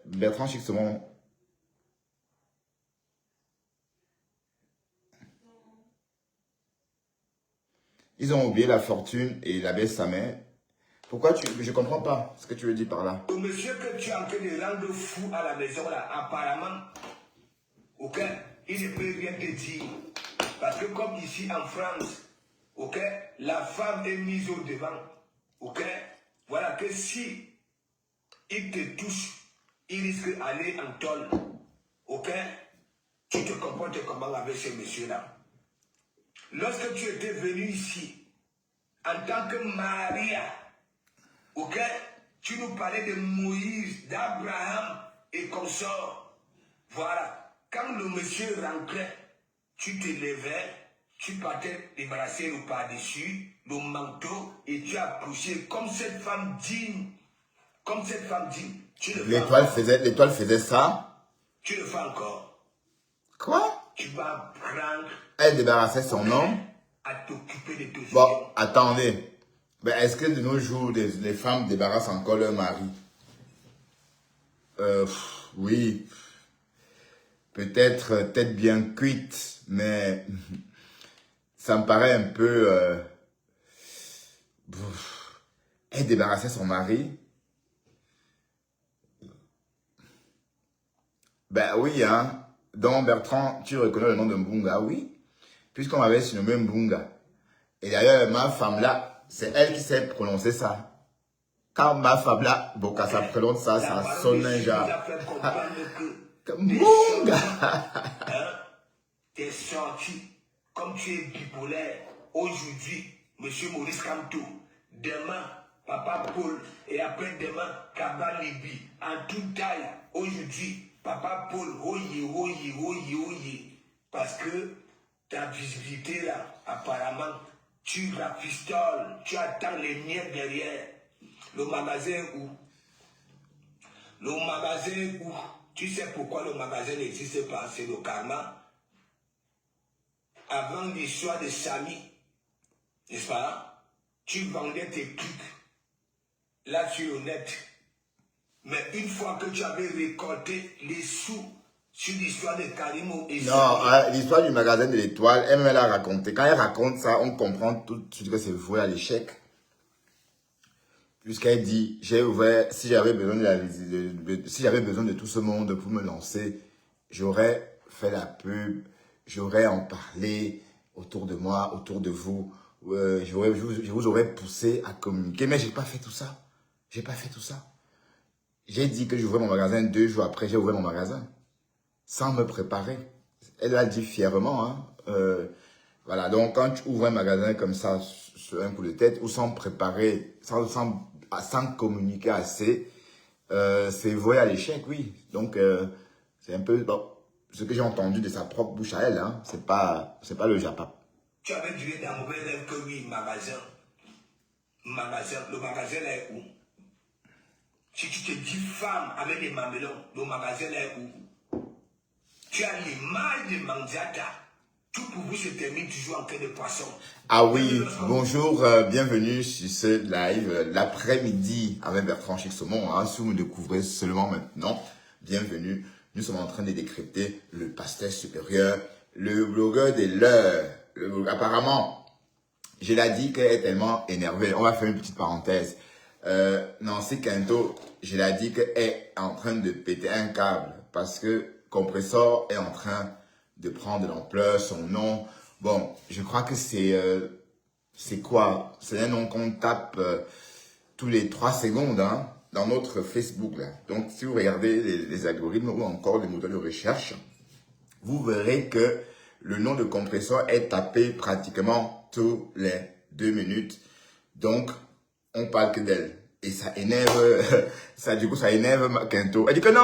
Bertrand Chixomon. Ils ont oublié la fortune et il abaisse sa mère. Pourquoi tu... Je comprends pas ce que tu veux dire par là. Le monsieur que tu es en train de rendre fou à la maison, là, apparemment, ok, il ne peut rien te dire. Parce que comme ici en France, ok, la femme est mise au devant. Ok, voilà que si il te touche, il risque d'aller en tôle. Ok, tu te comportes comment avec ce monsieur-là? Lorsque tu étais venu ici, en tant que Maria, ok, tu nous parlais de Moïse, d'Abraham et consorts. Voilà, quand le monsieur rentrait, tu te levais, tu partais débarrasser le par-dessus, le manteau, et tu approchais comme cette femme digne. Comme cette femme digne. L'étoile faisait ça? Tu le fais encore. Quoi? Tu vas prendre... Elle débarrassait son homme? À t'occuper de tes Bon, filles. attendez. Ben, est-ce que de nos jours, les femmes débarrassent encore leur mari? Oui. Peut-être tête bien cuite, mais ça me paraît un peu... Elle débarrassait son mari? Ben oui, hein. Donc, Bertrand, tu reconnais le nom de Mbunga, oui. Puisqu'on m'avait surnommé Mbunga. Et d'ailleurs, ma femme là, c'est elle qui s'est prononcé ça. Quand ma femme là, Bokassa prononce ça, ça sonne un genre. Mbunga! T'es sorti, comme tu es bipolaire, aujourd'hui, monsieur Maurice Kamto, demain, Papa Paul, et après-demain, Kaba Libi, en toute taille, aujourd'hui, Papa Paul, oye, parce que ta visibilité là, apparemment, tu rafistoles, tu attends les miens derrière. Le magasin où? Le magasin où? Tu sais pourquoi le magasin n'existe pas, c'est le karma. Avant l'histoire de Samy, n'est-ce pas? Tu vendais tes trucs. Là, tu es honnête. Mais une fois que tu avais récolté les sous sur l'histoire de Karimo et non, l'histoire du magasin de l'étoile, elle a raconté. Quand elle raconte ça, on comprend tout de suite que c'est voué à l'échec. Puisqu'elle dit, j'ai ouvert, si j'avais besoin de tout ce monde pour me lancer, j'aurais fait la pub, j'aurais en parlé autour de moi, autour de vous. Je vous aurais poussé à communiquer, mais j'ai pas fait tout ça. J'ai pas fait tout ça. J'ai dit que j'ouvrais mon magasin 2 jours après, j'ai ouvert mon magasin. Sans me préparer. Elle l'a dit fièrement. Hein. Voilà, donc quand tu ouvres un magasin comme ça, sur un coup de tête, ou sans préparer, sans communiquer assez, c'est voué à l'échec, oui. Donc, c'est un peu bon, ce que j'ai entendu de sa propre bouche à elle. Hein. C'est pas le Japap. Tu avais dit dans mon élève que oui, magasin. Le magasin là est où? Si tu te dis femme avec les mamelons, le magasin là est où? Tu as l'image de Mandiata. Tout pour vous se termine toujours en queue de poisson. Ah oui, bonjour, bienvenue sur ce live, l'après-midi avec Bertrand Chixomon. Hein, si vous me découvrez seulement maintenant, bienvenue. Nous sommes en train de décrypter le pasteur supérieur, le blogueur des leurs. Apparemment, je l'ai dit qu'elle est tellement énervée. On va faire une petite parenthèse. Nancy Quinto, je l'ai dit qu'elle est en train de péter un câble parce que Compressor est en train de prendre de l'ampleur, son nom. Bon, je crois que c'est quoi? C'est un nom qu'on tape tous les 3 secondes hein, dans notre Facebook. Là. Donc, si vous regardez les algorithmes ou encore les moteurs de recherche, vous verrez que le nom de Compressor est tapé pratiquement tous les 2 minutes. Donc, on parle que d'elle. Et ça énerve, du coup, ça énerve Quinto. Elle dit que non,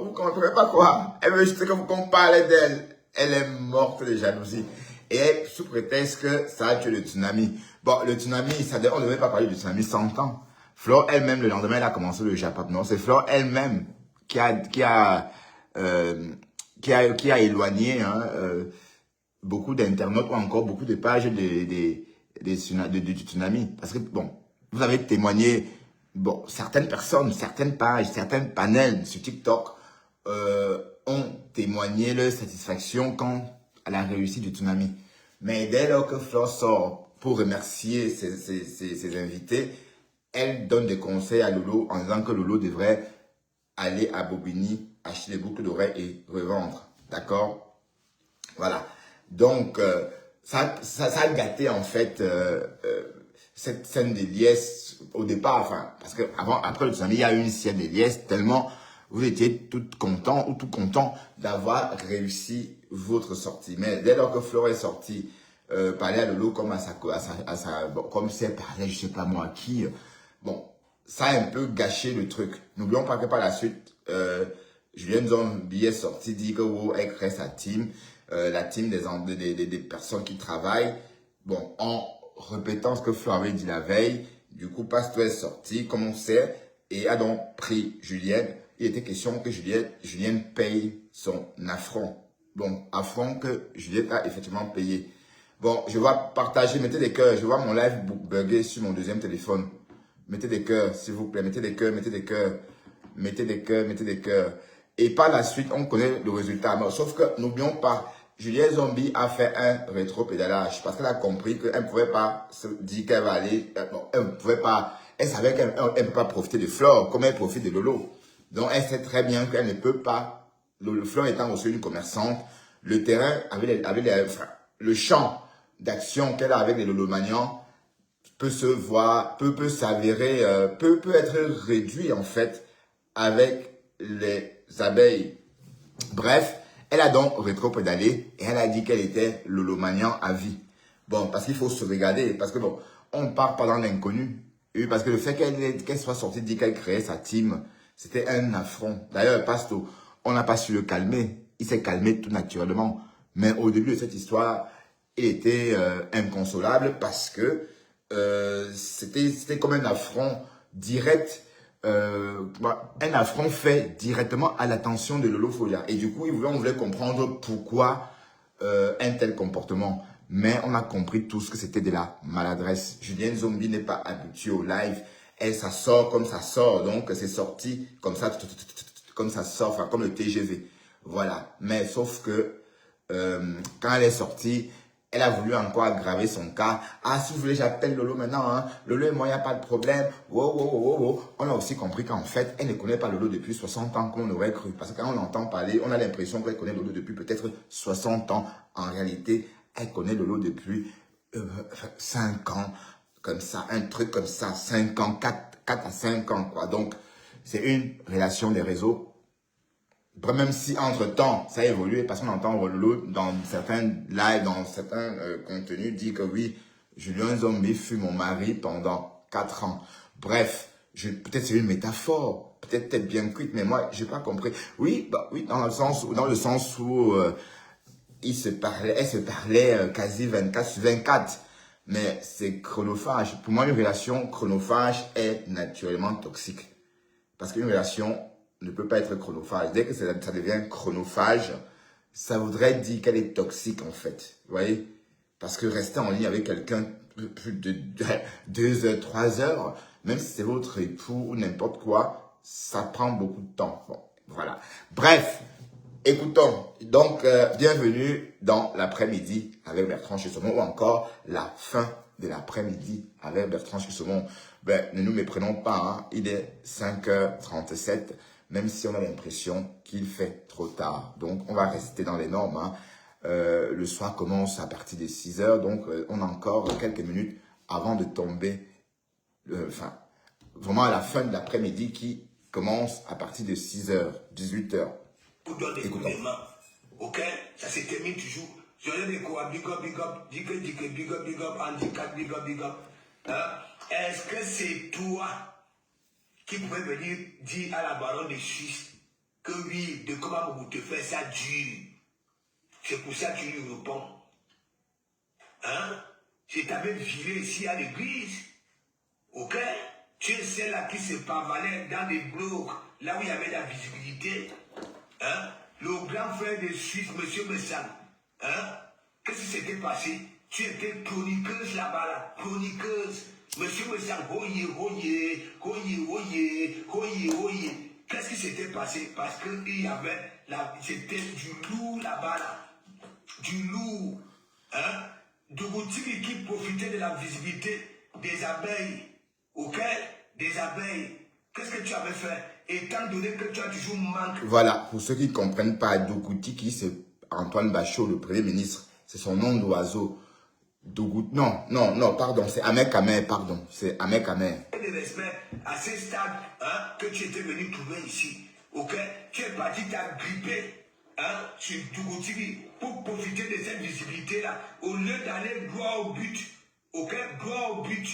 vous ne comprenez pas quoi. Elle veut juste qu'on parle d'elle. Elle est morte de jalousie. Et sous prétexte que ça a tué le tsunami. Bon, le tsunami, on ne devait pas parler du tsunami 100 ans. Flore elle-même, le lendemain, elle a commencé le Japap. Non, c'est Flore elle-même qui a éloigné hein, beaucoup d'internautes ou encore beaucoup de pages du tsunami. Parce que, bon, vous avez témoigné, bon, certaines personnes, certaines pages, certains panels sur TikTok ont témoigné leur satisfaction quant à la réussite du tsunami. Mais dès lors que Fleur sort pour remercier ses invités, elle donne des conseils à Lolo en disant que Lolo devrait aller à Bobigny, acheter des boucles d'oreilles et revendre. D'accord? Voilà. Donc, ça a gâté en fait cette scène des liesses au départ. Enfin, parce que après le tsunami, il y a eu une scène des liesses tellement vous étiez tout content d'avoir réussi votre sortie. Mais dès lors que Fleur est sortie, parler à Lolo comme comme si elle parlait, je sais pas moi à qui. Bon, ça a un peu gâché le truc. N'oublions pas que par la suite, Julien Zombie est sorti, dit que elle crée sa team, la team des personnes qui travaillent. Bon, en répétant ce que Fleur avait dit la veille, du coup, Pasteur est sorti, comme on sait, et a donc pris Julienne. Il était question que Julienne paye son affront. Bon, affront que Juliette a effectivement payé. Bon, je vais partager, mettez des cœurs. Je vois mon live bugger sur mon deuxième téléphone. Mettez des cœurs, s'il vous plaît. Mettez des cœurs, mettez des cœurs. Mettez des cœurs, mettez des cœurs. Et par la suite, on connaît le résultat. Mais, sauf que, n'oublions pas, Juliette Zombie a fait un rétro-pédalage. Parce qu'elle a compris qu'elle ne pouvait pas se dire qu'elle va aller. Bon, elle ne pouvait pas. Elle savait qu'elle ne peut pas profiter de Flore comme elle profite de Lolo. Donc, elle sait très bien qu'elle ne peut pas. Le Flore étant aussi une commerçante, le terrain le champ d'action qu'elle a avec les Lolomanians peut se voir, peut s'avérer, peut être réduit en fait avec les abeilles. Bref, elle a donc rétro-pédalé et elle a dit qu'elle était Lolomanian à vie. Bon, parce qu'il faut se regarder, parce que bon, on part pas dans l'inconnu. Parce que le fait qu'elle soit sortie dire qu'elle créait sa team, c'était un affront. D'ailleurs, Pasto, on n'a pas su le calmer. Il s'est calmé tout naturellement. Mais au début de cette histoire, il était inconsolable parce que c'était comme un affront direct, un affront fait directement à l'attention de Lolo Folia. Et du coup, on voulait comprendre pourquoi un tel comportement. Mais on a compris tous que c'était de la maladresse. Julien Zombie n'est pas habitué au live. Elle, ça sort comme ça sort. Donc, c'est sorti comme ça, comme ça sort, enfin, comme le TGV. Voilà. Mais sauf que, quand elle est sortie, elle a voulu encore aggraver son cas. Ah, si vous voulez, j'appelle Lolo maintenant. Hein. Lolo et moi, il n'y a pas de problème. Wow. On a aussi compris qu'en fait, elle ne connaît pas Lolo depuis 60 ans, comme on aurait cru. Parce que quand on l'entend parler, on a l'impression qu'elle connaît Lolo depuis peut-être 60 ans. En réalité, elle connaît Lolo depuis 5 ans. Comme ça, un truc comme ça. 5 ans, 4 à 5 ans, quoi. Donc, c'est une relation des réseaux. Même si, entre-temps, ça a évolué, parce qu'on entend Lolo dans certains lives, dans certains contenus, dit que oui, Julien Zombie fut mon mari pendant 4 ans. Bref, peut-être c'est une métaphore, peut-être bien cuite, mais moi, j'ai pas compris. Oui, dans le sens où elle se parlait quasi 24/24. Mais c'est chronophage. Pour moi, une relation chronophage est naturellement toxique. Parce qu'une relation ne peut pas être chronophage. Dès que ça devient chronophage, ça voudrait dire qu'elle est toxique en fait. Vous voyez? Parce que rester en ligne avec quelqu'un plus de 2 heures, 3 heures, même si c'est votre époux ou n'importe quoi, ça prend beaucoup de temps. Bon, voilà. Bref, écoutons. Donc, bienvenue dans l'après-midi avec Bertrand Chusomon ou encore la fin de l'après-midi avec Bertrand Chusomon. Ben, ne nous méprenons pas, hein. Il est 5h37, même si on a l'impression qu'il fait trop tard. Donc, on va rester dans les normes, hein. Le soir commence à partir de 6h, donc on a encore quelques minutes avant de tomber, vraiment à la fin de l'après-midi qui commence à partir de 6h, 18h. Vous donne des coups de main, ok? Ça se termine toujours. Je donne des coups à big up, handicap, big up. Hein? Est-ce que c'est toi qui pouvais venir dire à la baronne de Suisse que oui, de comment vous te faites ça dure? C'est pour ça que tu lui réponds. Hein? Je t'avais viré ici à l'église. Ok? Tu es celle-là qui se pavalait dans des blocs, là où il y avait la visibilité. Hein? Le grand frère de Suisse, M. Messam. Hein? Qu'est-ce qui s'était passé? Tu étais chroniqueuse là-bas, là. Chroniqueuse. Monsieur Oye. Qu'est-ce qui s'était passé? Parce qu'il y avait, c'était du loup là-bas, là. Du loup. Hein? De boutiques qui profitaient de la visibilité des abeilles. Ok? Des abeilles. Qu'est-ce que tu avais fait? Étant donné que tu as toujours manqué. Voilà, pour ceux qui ne comprennent pas, Dogoutiki, c'est Antoine Bachot, le Premier ministre. C'est son nom d'oiseau. Non, pardon, c'est Ahmed Kamer, pardon. C'est Ahmed Kamer. De respect à ces stades hein, que tu étais venu trouver ici. Ok? Tu es parti, tu as grippé hein, sur Dougou-TV pour profiter de cette visibilité-là. Au lieu d'aller droit au but. Ok? Droit au but.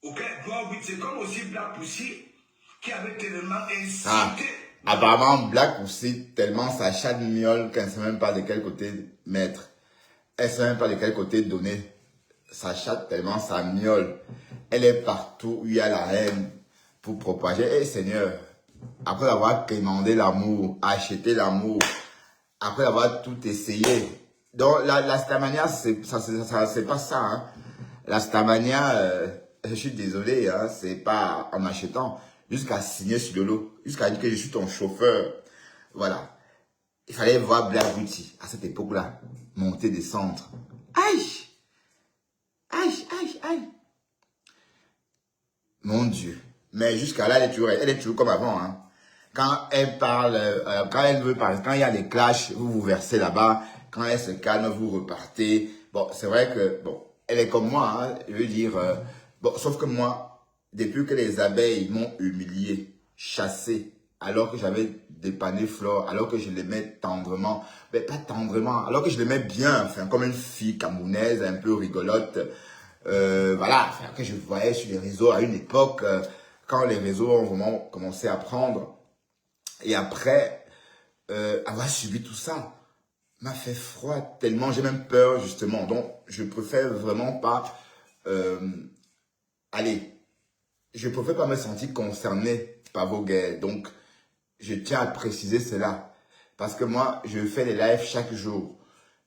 Ok? Droit au but. C'est comme aussi Black Pussy qui avait tellement incité. Apparemment, Black Pussy, tellement sa chatte miaule qu'elle ne sait même pas de quel côté mettre. Elle ne sait même pas de quel côté donner sa chatte, tellement sa miaule. Elle est partout où il y a la haine pour propager. Eh Seigneur, après avoir demandé l'amour, acheté l'amour, après avoir tout essayé. Donc la Starmania, c'est pas ça. Hein. La Starmania, je suis désolé, hein, c'est pas en achetant, jusqu'à signer sur le lot, jusqu'à dire que je suis ton chauffeur. Voilà. Il fallait voir Black Beauty à cette époque-là. Monter, descendre. Aïe! Aïe! Mon Dieu. Mais jusqu'à là, elle est toujours comme avant. Hein. Quand elle parle, quand elle veut parler, quand il y a des clashs, vous vous versez là-bas. Quand elle se calme, vous repartez. Bon, c'est vrai que, bon, elle est comme moi. Hein, je veux dire, bon, sauf que moi, depuis que les abeilles m'ont humilié, chassé, alors que j'avais dépanné Flore, alors que je l'aimais tendrement, mais pas tendrement, alors que je l'aimais bien, enfin, comme une fille camerounaise, un peu rigolote, voilà, enfin, que je voyais sur les réseaux à une époque, quand les réseaux ont vraiment commencé à prendre, et après, avoir subi tout ça, m'a fait froid tellement, j'ai même peur, justement, donc, je préfère vraiment pas, je préfère pas me sentir concerné par vos guerres, donc, je tiens à préciser cela. Parce que moi, je fais des lives chaque jour.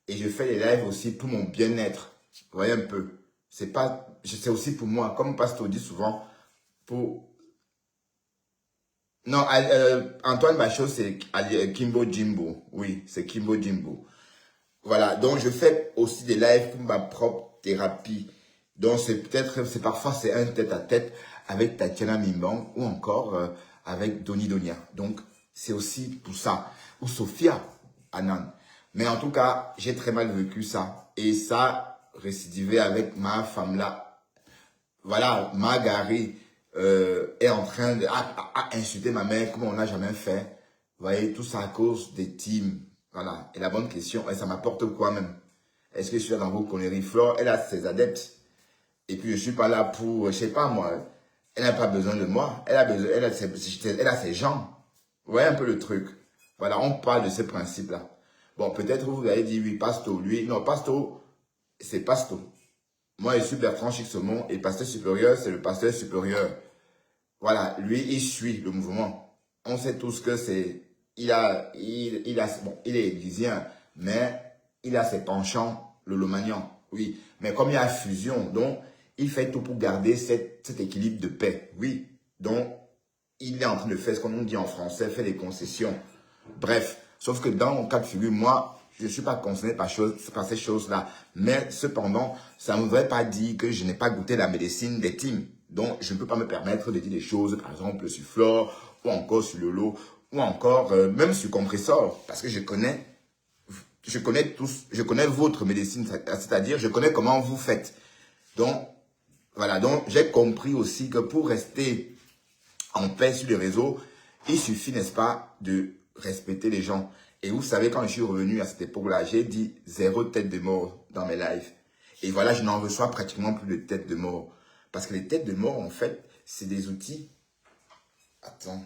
Et je fais des lives aussi pour mon bien-être. Vous voyez un peu. C'est aussi pour moi. Comme Pasteur dit souvent, pour... Non, Antoine Bachot, c'est Kimbo Jimbo. Oui, c'est Kimbo Jimbo. Voilà. Donc, je fais aussi des lives pour ma propre thérapie. Donc, parfois, c'est un tête-à-tête avec Tatiana Mimbang ou encore... avec Doni Donia. Donc, c'est aussi pour ça. Ou Sophia Anand. Mais en tout cas, j'ai très mal vécu ça. Et ça, récidivé avec ma femme là. Voilà, Magari est en train de insulter ma mère comme on n'a jamais fait. Vous voyez, tout ça à cause des teams. Voilà. Et la bonne question, et ça m'apporte quoi même? Est-ce que je suis là dans vos conneries? Flore, elle a ses adeptes. Et puis, je suis pas là pour, je sais pas moi... Elle n'a pas besoin de moi. Elle a ses gens. Vous voyez un peu le truc. Voilà, on parle de ce principe-là. Bon, peut-être vous allez dire, oui, Pasto, lui. Non, Pasto, c'est Pasto. Moi, je suis Bertrand Chixomon et pasteur supérieur, c'est le pasteur supérieur. Voilà, lui, il suit le mouvement. On sait tous que c'est... il est églisien, mais il a ses penchants, le Lomagnan. Oui, mais comme il y a fusion, donc... il fait tout pour garder cet équilibre de paix. Oui. Donc, il est en train de faire ce qu'on dit en français, faire des concessions. Bref. Sauf que dans mon cas de figure, moi, je ne suis pas concerné par ces choses-là. Mais cependant, ça ne voudrait pas dire que je n'ai pas goûté la médecine des teams. Donc, je ne peux pas me permettre de dire des choses, par exemple, sur Flore, ou encore sur Lolo, ou encore même sur Compressor. Parce que je connais votre médecine, c'est-à-dire, je connais comment vous faites. Donc, voilà, donc j'ai compris aussi que pour rester en paix sur les réseaux, il suffit, n'est-ce pas, de respecter les gens. Et vous savez, quand je suis revenu à cette époque-là, j'ai dit 0 tête de mort dans mes lives. Et voilà, je n'en reçois pratiquement plus de têtes de mort. Parce que les têtes de mort, en fait, c'est des outils. Attends.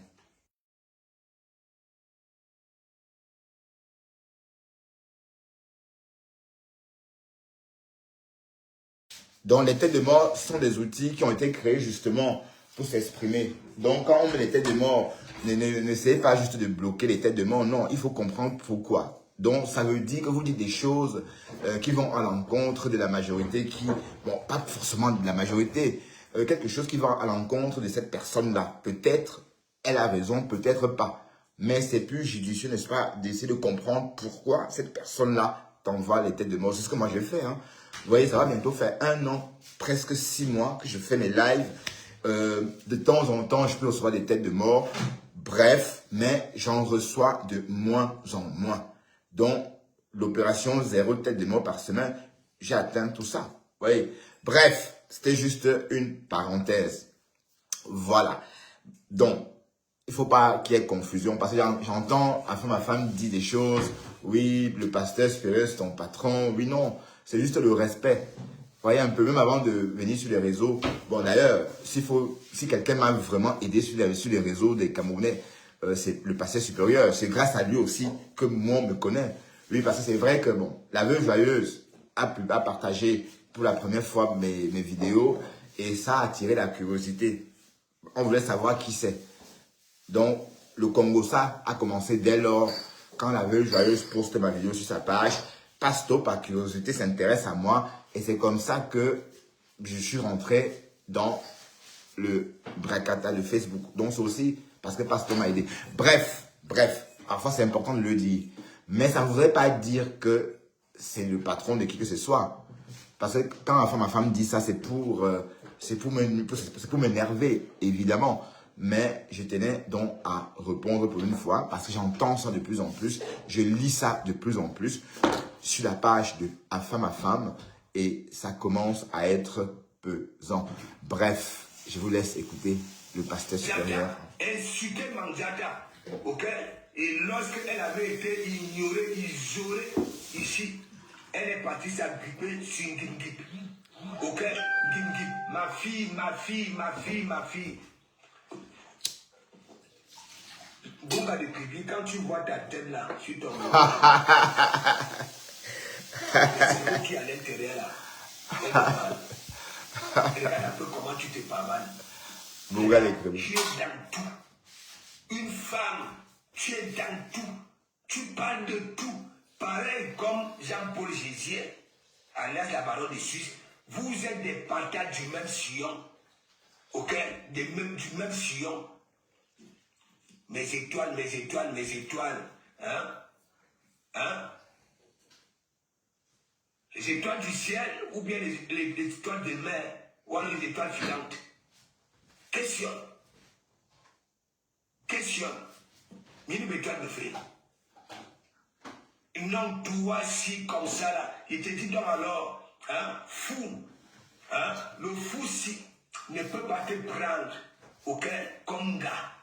Donc, les têtes de mort sont des outils qui ont été créés justement pour s'exprimer. Donc, quand on met les têtes de mort, n'essayez pas juste de bloquer les têtes de mort. Non, il faut comprendre pourquoi. Donc, ça veut dire que vous dites des choses qui vont à l'encontre de la majorité, bon, pas forcément de la majorité. quelque chose qui va à l'encontre de cette personne-là. Peut-être elle a raison, peut-être pas. Mais c'est plus judicieux, n'est-ce pas, d'essayer de comprendre pourquoi cette personne-là t'envoie les têtes de mort. C'est ce que moi je fais. Hein. Vous voyez, ça va bientôt faire 1 an, presque 6 mois que je fais mes lives. De temps en temps, je peux recevoir des têtes de mort. Bref, mais j'en reçois de moins en moins. Donc, l'opération 0 tête de mort par semaine, j'ai atteint tout ça. Vous voyez. Bref, c'était juste une parenthèse. Voilà. Donc, il ne faut pas qu'il y ait confusion parce que j'entends, enfin ma femme dit des choses. Oui, le pasteur supérieur, c'est ton patron. Oui, non, c'est juste le respect. Vous voyez un peu, même avant de venir sur les réseaux. Bon, d'ailleurs, si quelqu'un m'a vraiment aidé sur les réseaux des Camerounais, c'est le pasteur supérieur. C'est grâce à lui aussi que moi, on me connaît. Oui, parce que c'est vrai que, bon, la veuve joyeuse a partagé pour la première fois mes vidéos et ça a attiré la curiosité. On voulait savoir qui c'est. Donc, le Congo-ça a commencé dès lors, quand la veuve joyeuse poste ma vidéo sur sa page. Pasto, par curiosité, s'intéresse à moi. Et c'est comme ça que je suis rentré dans le Bracata de Facebook. Donc, c'est aussi parce que Pasto m'a aidé. Bref. Parfois, c'est important de le dire. Mais ça ne voudrait pas dire que c'est le patron de qui que ce soit. Parce que quand ma femme dit ça, c'est pour m'énerver, évidemment. Mais je tenais donc à répondre pour une fois parce que j'entends ça de plus en plus. Je lis ça de plus en plus sur la page de À femme à femme et ça commence à être pesant. Bref, je vous laisse écouter le pasteur supérieur. Insulté Mandiata, ok? Et lorsqu'elle avait été ignorée, isolée ici, elle est partie s'agripper sur Ngingip. Ok? Ngingip, ma fille. Boga de Kribi, quand tu vois ta tête là, sur ton dos, c'est qui à l'intérieur là. Regarde un peu comment tu te pavanes. Boga de Kribi. Tu es dans tout. Une femme, tu es dans tout. Tu parles de tout. Pareil comme Jean-Paul Gézier, alias la baronne de Suisse. Vous êtes des partages du même sillon. Ok? Du même sillon. Mes étoiles. Hein? Les étoiles du ciel ou bien les étoiles de mer ou alors les étoiles filantes. Question. Mille étoiles de feu. Non, toi, si comme ça là, il te dit donc alors, hein, fou. Hein? Le fou si ne peut pas te prendre, ok, comme gars.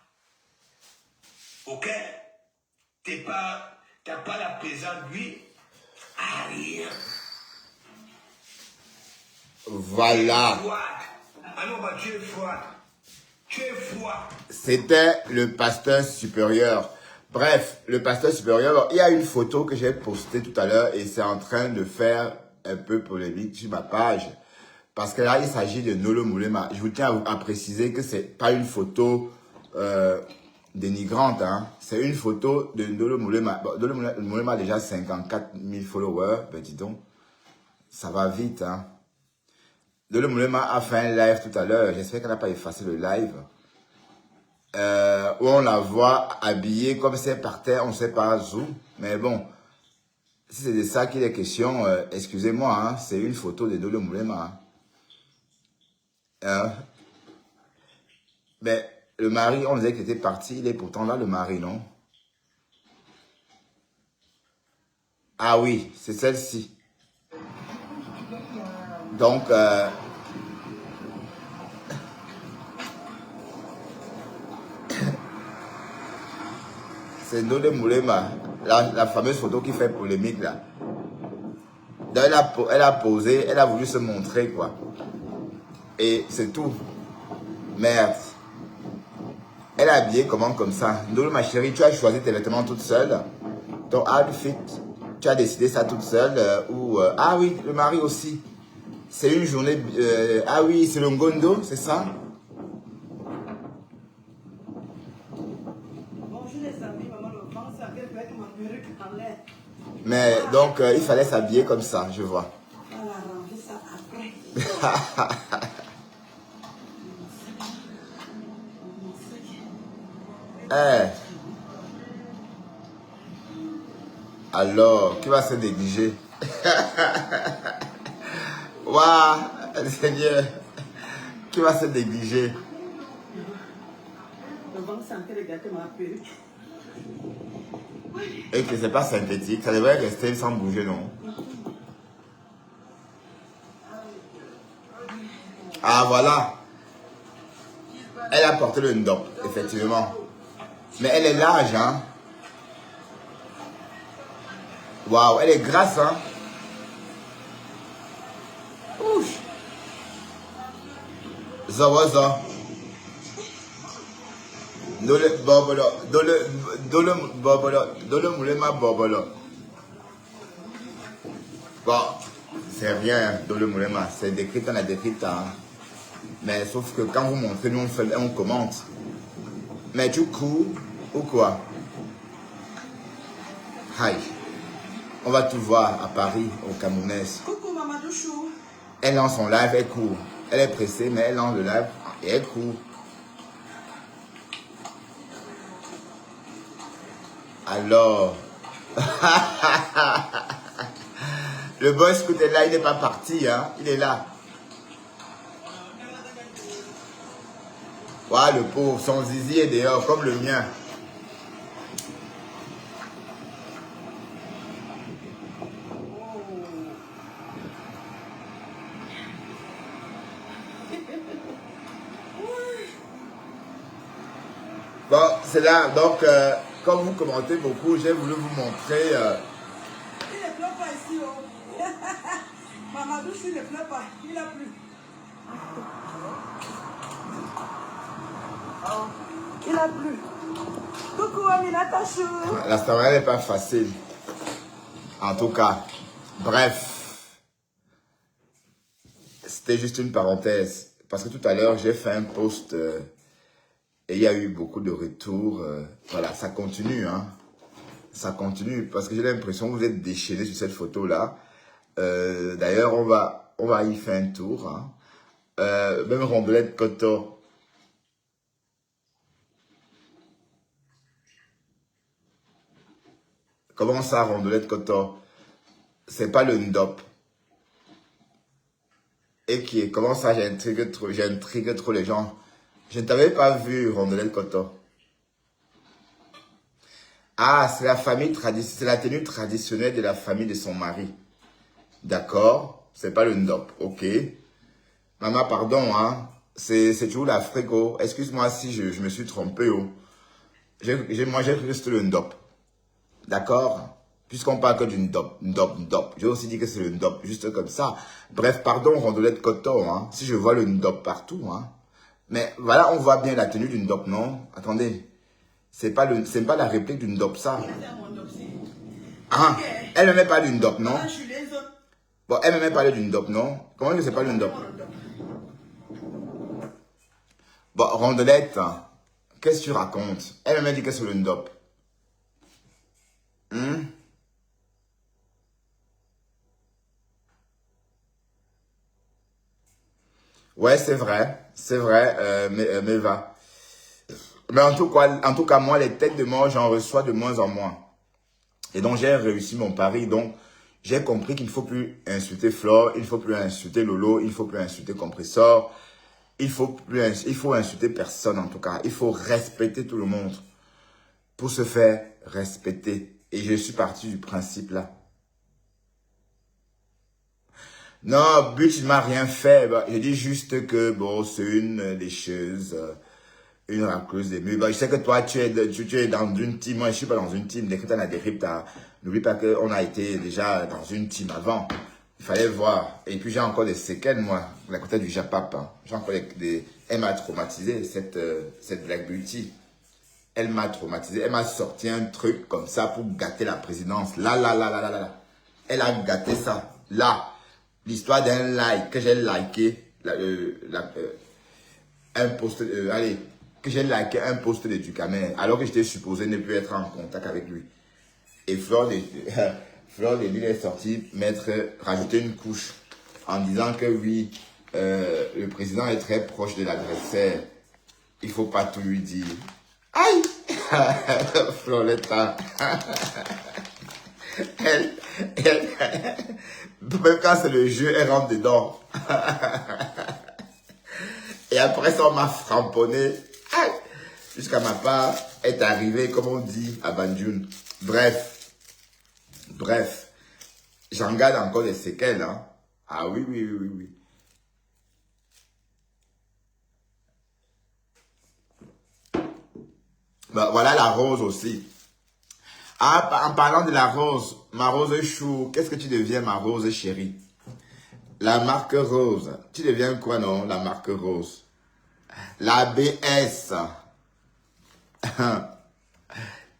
Ok? T'as pas la présence de lui à rien. Voilà. Tu es froid. C'était le pasteur supérieur. Bref, le pasteur supérieur, il y a une photo que j'ai postée tout à l'heure et c'est en train de faire un peu polémique sur ma page. Parce que là, il s'agit de Nolo Moulema. Je vous tiens à préciser que c'est pas une photo dénigrante. Hein. C'est une photo de Nolo Moulema. Bon, Nolo Moulema a déjà 54 000 followers. Ben dis donc, ça va vite. Hein. Nolo Moulema a fait un live tout à l'heure. J'espère qu'elle n'a pas effacé le live. Où on la voit habillée comme si elle partait, on ne sait pas où. Mais bon, si c'est de ça qu'il est question, excusez-moi, hein, c'est une photo de Nolo Moulema. Mais le mari, on disait qu'il était parti, il est pourtant là, le mari, non? Ah oui, c'est celle-ci. Donc, c'est Nolo Moulema, la fameuse photo qui fait polémique là. Donc, elle a posé, elle a voulu se montrer quoi. Et c'est tout. Merde. Elle est habillée comment comme ça? Nolo ma chérie, tu as choisi tes vêtements toute seule. Ton outfit, tu as décidé ça toute seule ou ah oui, le mari aussi. C'est une journée... ah oui, c'est le Ngondo, c'est ça? Bonjour les amis, maman le vent, ça vient avec ma perruque en l'air. Mais donc, il fallait s'habiller comme ça, je vois. On va ranger ça après. Eh. Alors, qui va se négliger? Waouh, Seigneur, qui va se négliger? Le ventre c'est en train de gâter ma perruque. Et que c'est pas synthétique, ça devrait rester sans bouger, non? Ah, voilà. Elle a porté le ndop, effectivement. Mais elle est large, hein? Waouh, elle est grasse, hein? Ouf! Zawaza. Dole bobolo, dole moulema bobolo. Bon, c'est rien, dole moulema, c'est décrit, on a décrit, hein. Mais sauf que quand vous montrez, nous on commente. Mais du coup, ou quoi? Aïe. On va tout voir à Paris, au Camerounais. Coucou Mamadou Chou. Elle lance son live, elle court. Elle est pressée, mais elle lance le live et elle court. Alors, le boss Scout est là, il n'est pas parti, hein? Il est là. Voilà, le pauvre, son zizi est dehors, comme le mien. Bon, c'est là, donc, comme vous commentez beaucoup, j'ai voulu vous montrer... Il ne pleut pas ici, oh. Mamadou Chou ne pleut pas, il a plu. Il a plu. Coucou Aminata Chou. La soirée n'est pas facile. En tout cas, bref. C'était juste une parenthèse. Parce que tout à l'heure, j'ai fait un post et il y a eu beaucoup de retours. Voilà, ça continue, hein. Ça continue parce que j'ai l'impression que vous êtes déchaînés sur cette photo-là. D'ailleurs, on va y faire un tour, hein. Même Rondelette Koto. Comment ça, Rondelette Koto? C'est pas le ndop. Et qui est, comment ça, j'intrigue trop les gens. Je ne t'avais pas vu, Rondelette Koto. Ah, c'est la famille traditionnelle, c'est la tenue traditionnelle de la famille de son mari. D'accord? C'est pas le ndop, ok. Maman, pardon, hein. C'est toujours l'Afrique, oh. Excuse-moi si je me suis trompé, oh. Moi, j'ai cru que c'était le ndop. D'accord? Puisqu'on parle que du ndop. J'ai aussi dit que c'est le ndop, juste comme ça. Bref, pardon, Rondelette Koto, hein. Si je vois le ndop partout, hein. Mais voilà, on voit bien la tenue du ndop, non? Attendez. C'est pas la réplique du ndop, ça. Ah, elle ne met pas du ndop, non? Bon, elle ne met pas du ndop, non? Comment que c'est pas le ndop? Bon, Rondelette, qu'est-ce que tu racontes? Elle m'a dit que c'est le ndop. Ouais, c'est vrai, mais va. Mais en tout cas, moi, les têtes de mort, j'en reçois de moins en moins. Et donc, j'ai réussi mon pari. Donc, j'ai compris qu'il ne faut plus insulter Flore, il ne faut plus insulter Lolo, il ne faut plus insulter Compressor. Il faut insulter personne, en tout cas. Il faut respecter tout le monde pour se faire respecter. Et je suis parti du principe là. Non, Butch ne m'a rien fait. Bah, je dis juste que, bon, c'est une des choses, une racleuse des murs. Bah, je sais que toi, tu es dans une team. Moi, je ne suis pas dans une team. Dès que tu as des rips, n'oublie pas qu'on a été déjà dans une team avant. Il fallait voir. Et puis, j'ai encore des séquelles, moi, à côté du Japap. Hein. J'ai encore Elle m'a traumatisé, cette Black Beauty. Elle m'a traumatisé. Elle m'a sorti un truc comme ça pour gâter la présidence. Là. Elle a gâté ça. Là. L'histoire d'un like que j'ai liké. Un post. Que j'ai liké un post de Ducamer. Alors que j'étais supposé ne plus être en contact avec lui. Et Flore de Lille est sorti rajouter une couche en disant que oui, le président est très proche de l'adversaire. Il ne faut pas tout lui dire. Aïe! Floretta. Elle, même quand c'est le jeu, elle rentre dedans. Et après ça, on m'a framponné. Jusqu'à ma part est arrivé, comme on dit, à Banjul. Bref. J'en garde encore des séquelles. Hein. Ah oui. Bah, voilà la rose aussi. Ah, en parlant de la rose, ma rose chou, qu'est-ce que tu deviens, ma rose chérie? La marque rose. Tu deviens quoi, non? La marque rose. La BS.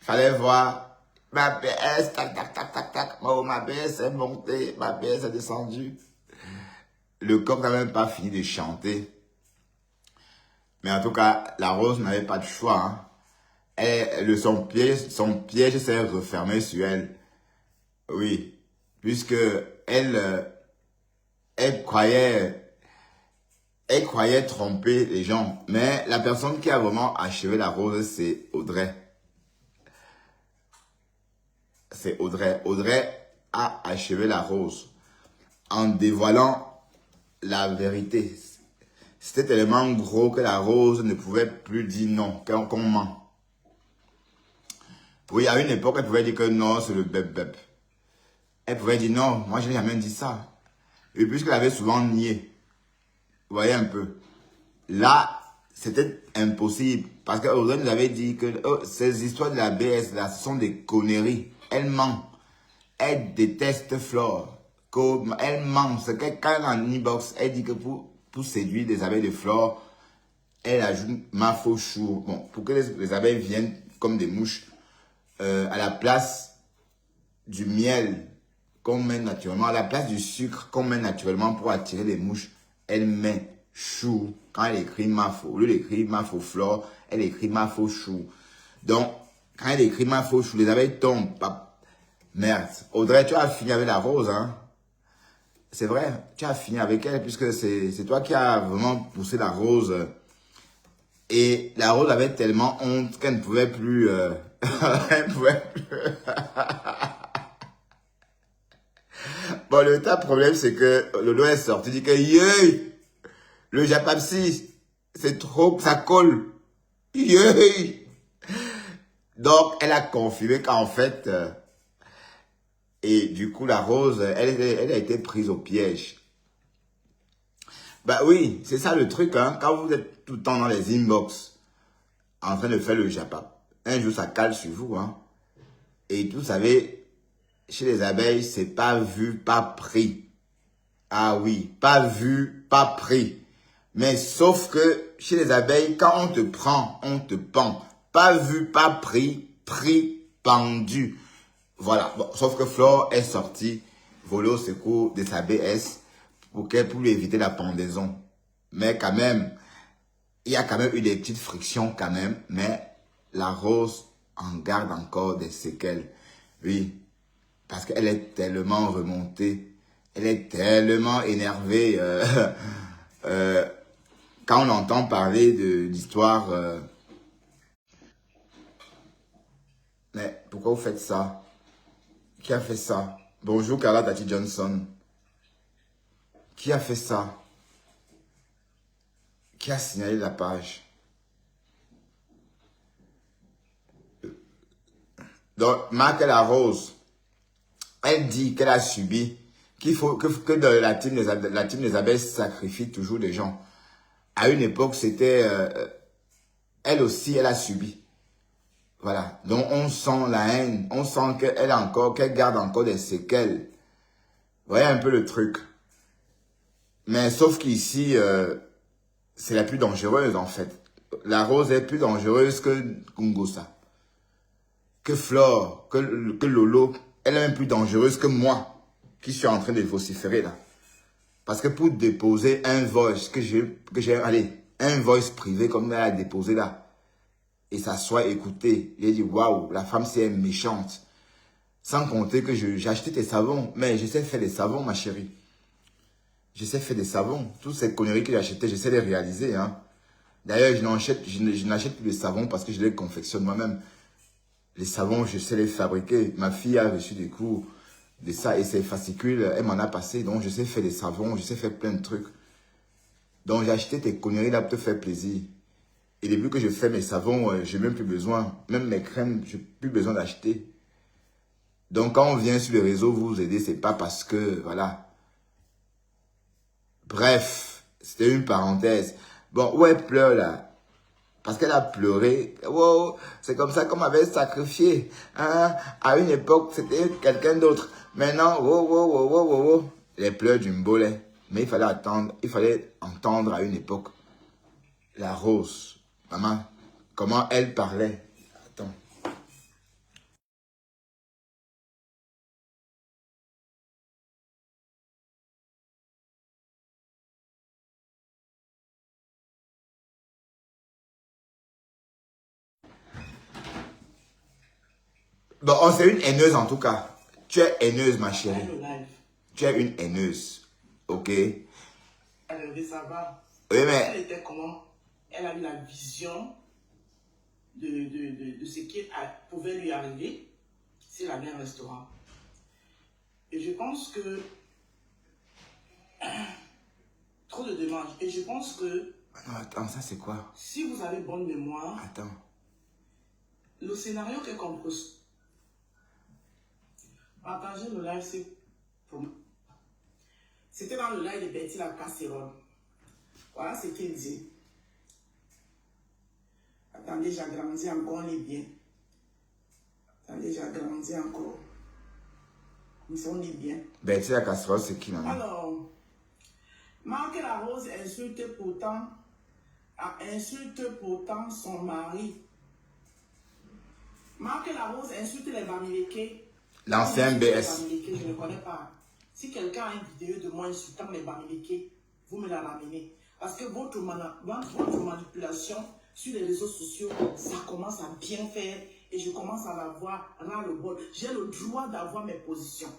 Fallait voir. Ma BS, tac. Oh, ma BS est montée, ma BS est descendue. Le coq n'a même pas fini de chanter. Mais en tout cas, la rose n'avait pas de choix. Hein. Son piège s'est refermé sur elle. Oui, puisque elle croyait tromper les gens. Mais la personne qui a vraiment achevé la rose, c'est Audrey. C'est Audrey. Audrey a achevé la rose en dévoilant la vérité. C'était tellement gros que la rose ne pouvait plus dire non, qu'on ment. Oui, à une époque, elle pouvait dire que non, c'est le bep. Elle pouvait dire non, moi je n'ai jamais dit ça. Et puisqu'elle avait souvent nié, vous voyez un peu, là, c'était impossible. Parce qu'Audrey nous avait dit que ces histoires de la BS, là, ce sont des conneries. Elle ment. Elle déteste Flore. Elle ment. C'est que quand en inbox, elle dit que pour séduire des abeilles de Flore, elle ajoute ma faux chou. Bon, pour que les abeilles viennent comme des mouches, à la place du miel qu'on met naturellement, à la place du sucre qu'on met naturellement pour attirer les mouches, elle met chou. Quand elle écrit ma faux, au lieu d'écrire ma faux Flore, elle écrit ma faux chou. Donc, quand elle écrit ma faux chou, les abeilles tombent. Merde. Audrey, tu as fini avec la rose, hein? C'est vrai, tu as fini avec elle, puisque c'est toi qui as vraiment poussé la rose. Et la rose avait tellement honte qu'elle ne pouvait plus... elle ne pouvait plus... Bon, le tas problème, c'est que Lolo est sorti, dit que yey, le Japapsi, c'est trop, ça colle. Yey. Donc, elle a confirmé qu'en fait... et du coup, la rose, elle a été prise au piège. Bah oui, c'est ça le truc, hein. Quand vous êtes tout le temps dans les inbox, en train de faire le Japap, un jour ça cale sur vous, hein. Et vous savez, chez les abeilles, c'est pas vu, pas pris. Ah oui, pas vu, pas pris. Mais sauf que chez les abeilles, quand on te prend, on te pend. Pas vu, pas pris, pris, pendu. Voilà, bon, sauf que Flore est sortie, volée au secours de sa BS pour lui éviter la pendaison. Mais quand même, il y a quand même eu des petites frictions quand même, mais la rose en garde encore des séquelles. Oui, parce qu'elle est tellement remontée, elle est tellement énervée. Quand on entend parler de l'histoire... mais pourquoi vous faites ça? Qui a fait ça? Bonjour Carla Tati Johnson. Qui a fait ça? Qui a signalé la page? Donc, Marc la Rose, elle dit qu'elle a subi, qu'il faut que dans la team des abeilles sacrifie toujours des gens. À une époque, c'était... elle aussi, elle a subi. Voilà. Donc, on sent la haine. On sent qu'elle garde encore des séquelles. Vous voyez un peu le truc. Mais sauf qu'ici, c'est la plus dangereuse, en fait. La rose est plus dangereuse que Kungosa. Que Flore, que Lolo. Elle est même plus dangereuse que moi, qui suis en train de vociférer là. Parce que pour déposer un voice, un voice privé comme elle a déposé là, et ça soit écouté. J'ai dit, waouh, la femme, c'est méchante. Sans compter que j'ai acheté tes savons. Mais je sais faire des savons, ma chérie. Je sais faire des savons. Toutes ces conneries que j'ai achetées, je sais les réaliser. Hein. D'ailleurs, je n'achète plus de savon parce que je les confectionne moi-même. Les savons, je sais les fabriquer. Ma fille a reçu des cours de ça et ses fascicules, elle m'en a passé. Donc, je sais faire des savons, je sais faire plein de trucs. Donc, j'ai acheté tes conneries là pour te faire plaisir. Et depuis que je fais mes savons, j'ai même plus besoin. Même mes crèmes, j'ai plus besoin d'acheter. Donc, quand on vient sur les réseaux vous aider, c'est pas parce que, voilà. Bref, c'était une parenthèse. Bon, où elle pleure là? Parce qu'elle a pleuré. Wow, c'est comme ça qu'on m'avait sacrifié. Hein? À une époque, c'était quelqu'un d'autre. Maintenant, wow. Les pleurs d'une bolée. Mais il fallait attendre, il fallait entendre à une époque. La rose. Maman, comment elle parlait. Attends. Bon, c'est une haineuse en tout cas. Tu es haineuse, ma chérie. Tu es une haineuse. Ok? Elle veut savoir. Oui, mais... Elle était comment? Elle a eu la vision de ce qui pouvait lui arriver s'il avait un restaurant. Et je pense que... trop de demandes. Et je pense que... Non, attends, ça c'est quoi? Si vous avez bonne mémoire... Attends. Le scénario qu'elle compose. Partager le live, c'est pour moi. C'était dans le live de Betty la casserole. Voilà ce qu'il dit. Attendez, j'agrandis encore les biens. Attendez, j'agrandis encore. Comme ça, on est bien. Betty la casserole, c'est qui, maman? Alors, Marc Larose insulte pourtant son mari. Marc Larose insulte les Bamileke. L'ancien BS. Je ne connais pas. Si quelqu'un a une vidéo de moi insultant les Bamileke, vous me la ramenez. Parce que votre manipulation sur les réseaux sociaux, ça commence à bien faire et je commence à la voir ras le bol. J'ai le droit d'avoir mes positions.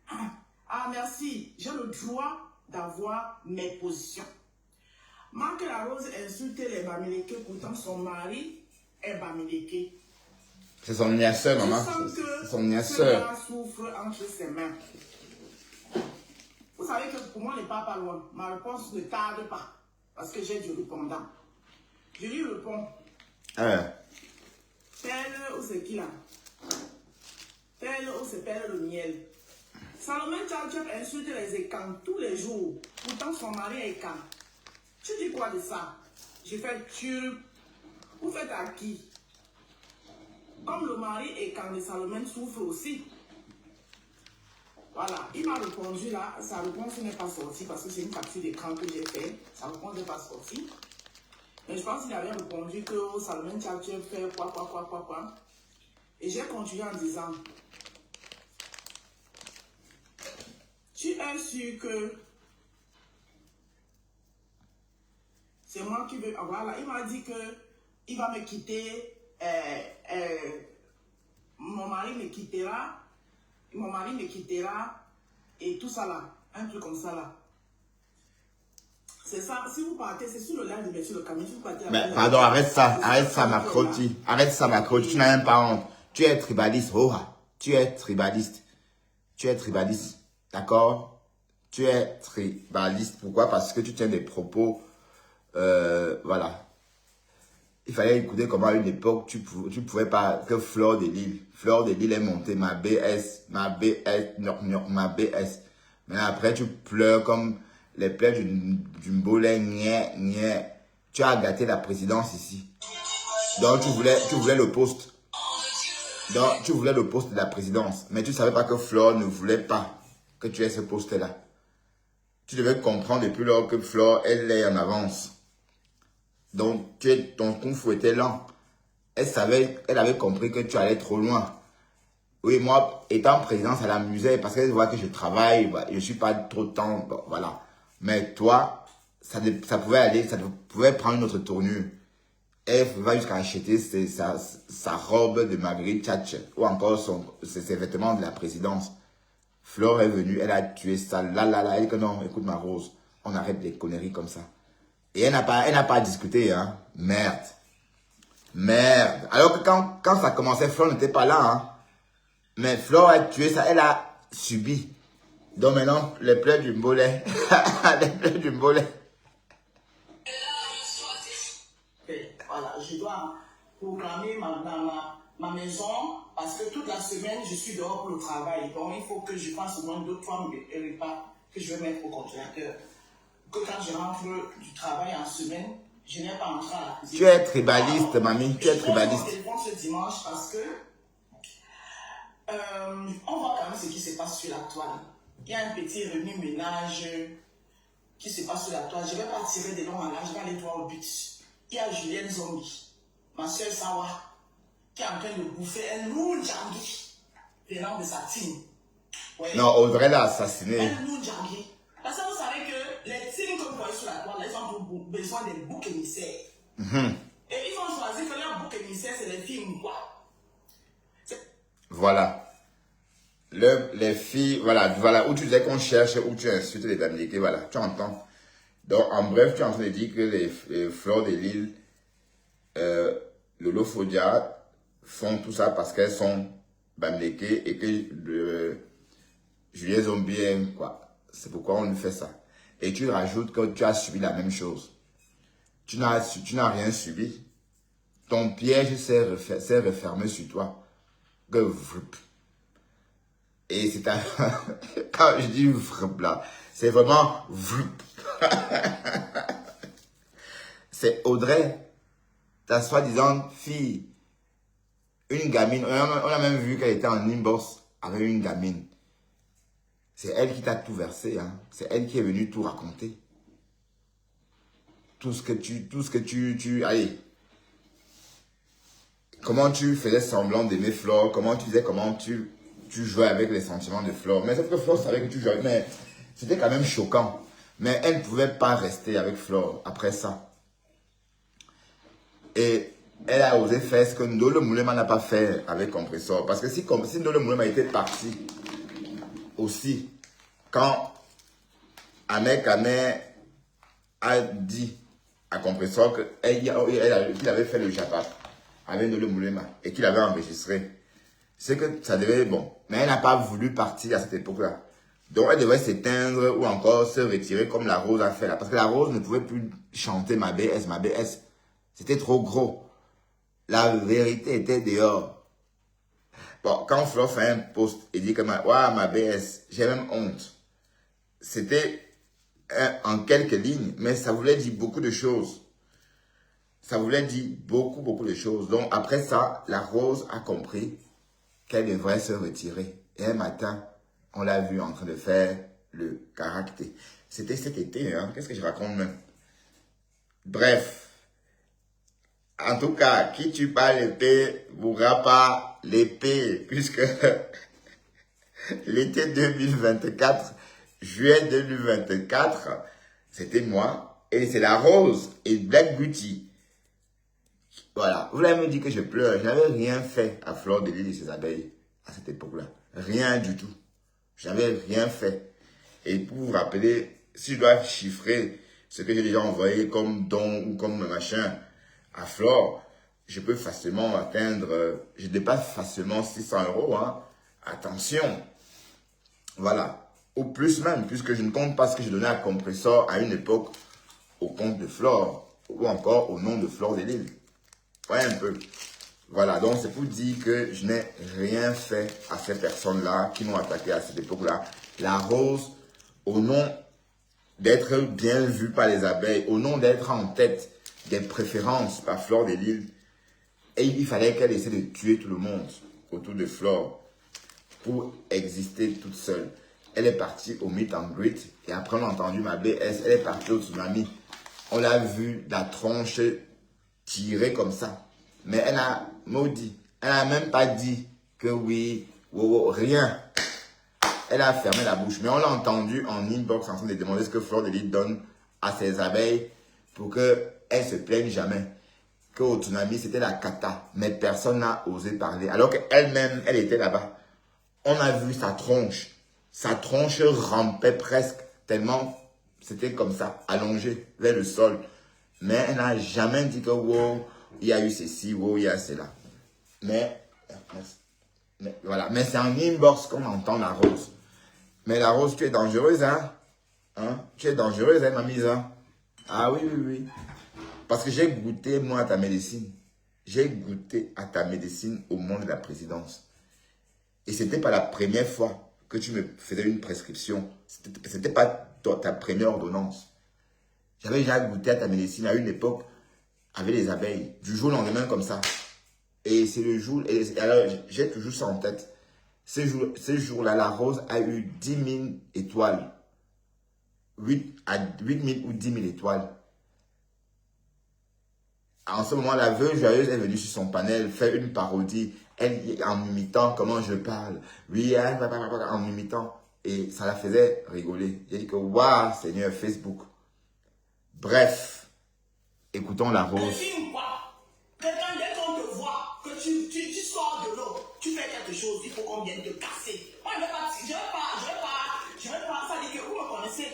Ah, merci. J'ai le droit d'avoir mes positions. Marc Larose insulte les Bamileke, pourtant son mari est Bamileke. C'est son nièce-sœur, maman. C'est son nièce-sœur. Souffre entre ses mains. Vous savez que pour moi, on n'est pas loin. Ma réponse ne tarde pas. Parce que j'ai du répondant. Je lui réponds. Pelle ou c'est qui là? Pelle ou c'est pelle le miel. Salomon Tchalchep insulte les écans tous les jours. Pourtant, son mari est écan. Tu dis quoi de ça? Je fais tu. Vous faites à qui? Comme le mari est quand le Salomon souffre aussi. Voilà, il m'a répondu là, sa réponse n'est pas sortie parce que c'est une capture d'écran que j'ai fait. Sa réponse n'est pas sortie. Mais je pense qu'il avait répondu que Salomon Tchalchep fait quoi. Et j'ai continué en disant, tu es sûr que c'est moi qui veux... Voilà, il m'a dit que il va me quitter... mon mari me quittera et tout ça là, un truc comme ça là. C'est ça, si vous partez, c'est sur le live de Monsieur le Camion, si vous partez... Mais pardon, arrête ça, ma crottie. Arrête ça, ma crottie, tu n'as même pas honte. Tu es tribaliste, tu es tribaliste. D'accord? Tu es tribaliste. Pourquoi? Parce que tu tiens des propos, voilà. Il fallait écouter comment à une époque, tu pouvais pas, que Fleur de Lille est montée, ma BS. Mais après, tu pleures comme les pleurs d'une bolée, Tu as gâté la présidence ici. Donc, tu voulais le poste. Donc, tu voulais le poste de la présidence. Mais tu savais pas que Fleur ne voulait pas que tu aies ce poste-là. Tu devais comprendre depuis lors que Fleur, elle est en avance. Donc, ton kung fu était lent. Elle avait compris que tu allais trop loin. Oui, moi, étant président, ça l'amusait parce qu'elle voit que je travaille, je ne suis pas trop de temps, bon, voilà. Mais toi, ça pouvait prendre une autre tournure. Elle va jusqu'à acheter sa robe de Marguerite Thatcher ou encore ses vêtements de la présidence. Fleur est venue, elle a tué ça, elle dit que non, écoute ma Rose, on arrête les conneries comme ça. Et elle n'a pas discuté, hein. Merde. Merde. Alors que quand ça commençait, Flore n'était pas là, hein. Mais Flore a tué ça, elle a subi. Donc maintenant, les plaies du mbolet. Les plaies du mbolet. Voilà, je dois programmer ma maison parce que toute la semaine, je suis dehors pour le travail. Donc, il faut que je fasse au moins 2-3 repas que je vais mettre au congélateur. Que quand je rentre du travail en semaine, je n'ai pas entré à la cuisine. Tu es tribaliste, mamie. Tu es tribaliste. Je prends mon téléphone ce dimanche parce que on voit quand même ce qui se passe sur la toile. Il y a un petit remue-ménage qui se passe sur la toile. Je ne vais pas tirer de long en large, je vais aller droit au but. Il y a Julienne Zombie, ma soeur Sawa, qui est en train de bouffer un loup djangui venant de sa team. Ouais. Non, Audrey l'a assassiné. Un loup djangui. Parce que vous savez que les teams que vous voyez sur la toile, ils ont besoin des boucs émissaires. Et ils ont choisi que leur bouc émissaire, c'est les filles quoi. Voilà. Les filles, voilà où tu disais qu'on cherche, où tu insultes les Bamileke, voilà, tu entends. Donc, en bref, tu es en train de dire que les Flore de Lille, Lolo Fodia, font tout ça parce qu'elles sont Bamileke et que Julien Zombie, quoi. C'est pourquoi on lui fait ça. Et tu rajoutes que tu as subi la même chose. Tu n'as rien subi. Ton piège s'est refermé sur toi. Que vrp. Et c'est un... Quand je dis vrp là, c'est vraiment vrp. C'est Audrey, ta soi-disant fille, une gamine. On a même vu qu'elle était en inbox avec une gamine. C'est elle qui t'a tout versé, hein. C'est elle qui est venue tout raconter. Tout ce que tu... Allez. Comment tu faisais semblant d'aimer Flore, comment tu jouais avec les sentiments de Flore. Mais sauf que Flore savait que tu jouais, mais c'était quand même choquant. Mais elle ne pouvait pas rester avec Flore après ça. Et elle a osé faire ce que Ndolo Moulema n'a pas fait avec Compressor. Parce que si Ndolo Moulema était parti aussi, quand Ahmed Kamer a dit à Compressor qu'il avait fait le Japap avec Ndolo Moulema et qu'il avait enregistré, c'est que ça devait être bon. Mais elle n'a pas voulu partir à cette époque-là. Donc elle devait s'éteindre ou encore se retirer comme la Rose a fait là. Parce que la Rose ne pouvait plus chanter ma BS. C'était trop gros. La vérité était dehors. Bon, quand Flo fait un post et dit que ma BS, j'ai même honte. C'était en quelques lignes, mais ça voulait dire beaucoup de choses. Ça voulait dire beaucoup de choses. Donc après ça, la Rose a compris qu'elle devrait se retirer. Et un matin, on l'a vu en train de faire le caractère. C'était cet été, hein. Qu'est-ce que je raconte même? Bref. En tout cas, qui tue pas l'épée, mourra pas l'épée. Puisque l'été 2024, juillet 2024, c'était moi. Et c'est la Rose et Black Beauty. Voilà. Vous l'avez me dit que je pleure. Je n'avais rien fait à Flore de Lille et ses abeilles à cette époque-là. Rien du tout. Je n'avais rien fait. Et pour vous rappeler, si je dois chiffrer ce que j'ai déjà envoyé comme don ou comme machin à Flore, je peux facilement atteindre, je dépasse facilement 600 €. Hein. Attention. Voilà. Ou plus même, puisque je ne compte pas ce que j'ai donné à Compressor à une époque au compte de Flore ou encore au nom de Flore de Lille. Ouais, un peu. Voilà, donc c'est pour dire que je n'ai rien fait à ces personnes-là qui m'ont attaqué à cette époque-là. La Rose, au nom d'être bien vue par les abeilles, au nom d'être en tête des préférences par Flore de Lille, et il fallait qu'elle essaie de tuer tout le monde autour de Flore pour exister toute seule. Elle est partie au meet and greet et après on a entendu ma BS, elle est partie au tsunami. On l'a vu la tronche tirée comme ça. Mais elle a maudit. Elle n'a même pas dit que oui, rien. Elle a fermé la bouche. Mais on l'a entendu en inbox en train de demander ce que Flore de Lille donne à ses abeilles pour qu'elles se plaignent jamais. Qu'au tsunami, c'était la cata. Mais personne n'a osé parler. Alors qu'elle-même, elle était là-bas. On a vu sa tronche. Sa tronche rampait presque tellement c'était comme ça, allongée vers le sol. Mais elle n'a jamais dit que wow, il y a eu ceci, wow, il y a cela. Mais voilà. Mais c'est en inbox qu'on entend la Rose. Mais la Rose, tu es dangereuse, hein? Tu es dangereuse, hein, ma mise, hein? Ah oui, oui, oui. Parce que j'ai goûté, moi, à ta médecine. J'ai goûté à ta médecine au moment de la présidence. Et ce n'était pas la première fois que tu me faisais une prescription. Ce n'était pas ta première ordonnance. J'avais déjà goûté à ta médecine à une époque avec les abeilles. Du jour au lendemain comme ça. Et c'est le jour... Et alors, j'ai toujours ça en tête. Ce jour-là, la Rose a eu 10 000 étoiles. 8 000 ou 10 000 étoiles. En ce moment, la veuve joyeuse est venue sur son panel faire une parodie. Elle, en imitant comment je parle. Oui, en imitant. Et ça la faisait rigoler. J'ai dit que, waouh, Seigneur, Facebook. Bref, écoutons la Rose. Quelqu'un, dès qu'on te voit, que tu sors de l'eau, tu fais quelque chose, il faut qu'on vienne te casser. Moi, je vais pas, ça dit que vous me connaissez.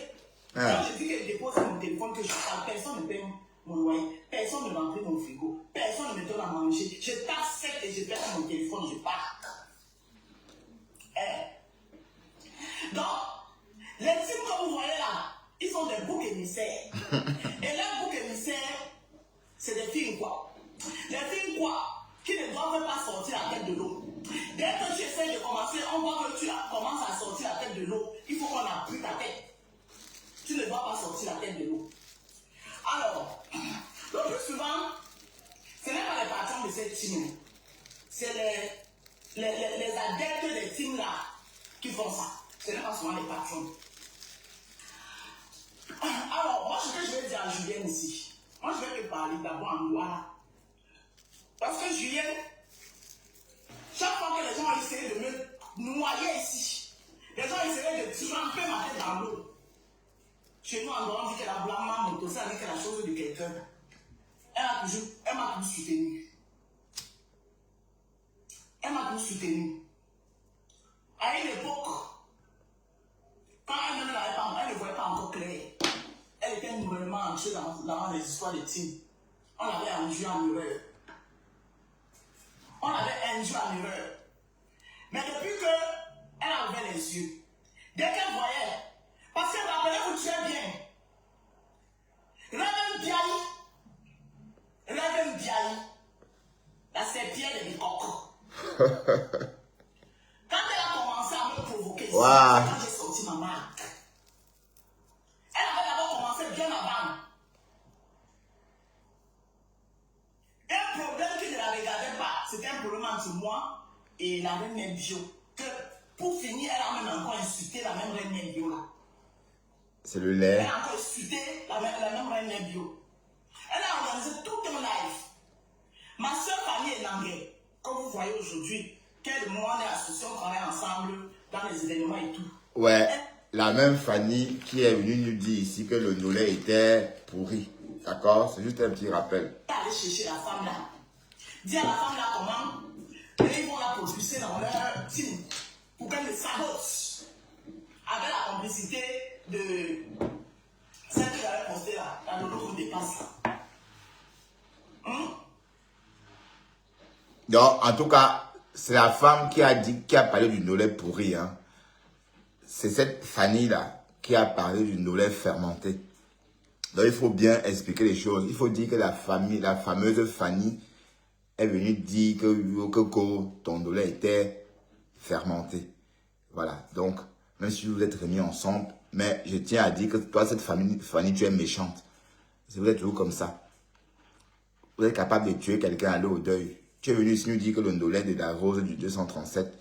Quand je dis que je dépose mon téléphone, que je parle, personne ne paye mon loyer, personne ne remplit mon frigo, personne ne me donne à manger. Je tape sec et je perds mon téléphone, je pars. Donc, les teams que vous voyez là, ils sont des boucs émissaires. Et leurs boucs émissaires, c'est des filles quoi. Les filles quoi qui ne doivent pas sortir la tête de l'eau. Dès que tu essaies de commencer, on voit que tu commences à sortir la tête de l'eau. Il faut qu'on appuie ta tête. Tu ne dois pas sortir la tête de l'eau. Alors, le plus souvent, ce n'est pas les patrons de cette team. C'est les adeptes des teams là qui font ça. Ce n'est pas souvent les patrons. Alors, moi, ce que je vais dire à Julien ici, moi, je vais te parler d'abord en Douala. Parce que Julien, chaque fois que les gens ont essayé de me noyer ici, les gens essayaient de tremper ma tête dans l'eau. Chez nous, en Douala, on dit qu'elle a blâmé moto, ça dit qu'elle a chose de quelqu'un. Elle m'a toujours soutenu. Elle m'a toujours soutenu. À une époque, quand elle ne voyait pas encore clair, elle était nouvellement entrée dans les histoires de team. On avait induit en erreur. Mais depuis qu'elle a ouvert les yeux, dès qu'elle voyait, parce que rappelez-vous très bien, Reverend Biaï, la serpillère de Bikoko. Quand elle a commencé à me provoquer, wow. Quand j'ai sorti ma marque, elle avait d'abord commencé bien avant. Un problème qui ne la regardait pas, c'était un problème entre moi et la reine Nebio. Que pour finir, elle a même encore insulté la même reine Nebio là. C'est le lait. Elle a encore insulté la même reine Nebio. Elle a organisé tout un live. Ma soeur Fanny et Nangue, comme vous voyez aujourd'hui, quel moment on est associés, on travaille ensemble dans les événements et tout. Ouais, la même Fanny qui est venue nous dire ici que le Nolais était pourri. D'accord? C'est juste un petit rappel. Aller chercher la femme là. Dis à la femme là comment ils vont la propulser dans leur team pour qu'elle le sabote. Avec la complicité de celle qui avait posté là, la Lolo qu'on dépasse là. Donc, en tout cas, c'est la femme qui a parlé du Nolais pourri. Hein. C'est cette Fanny-là qui a parlé du Nolais fermenté. Donc, il faut bien expliquer les choses. Il faut dire que la fameuse Fanny est venue dire que ton Nolais était fermenté. Voilà. Donc, même si vous êtes remis ensemble, mais je tiens à dire que toi, cette Fanny, tu es méchante. Vous êtes toujours comme ça. Vous êtes capable de tuer quelqu'un, aller au deuil. Tu es venu ici nous dire que le Nolais de la Rose du 237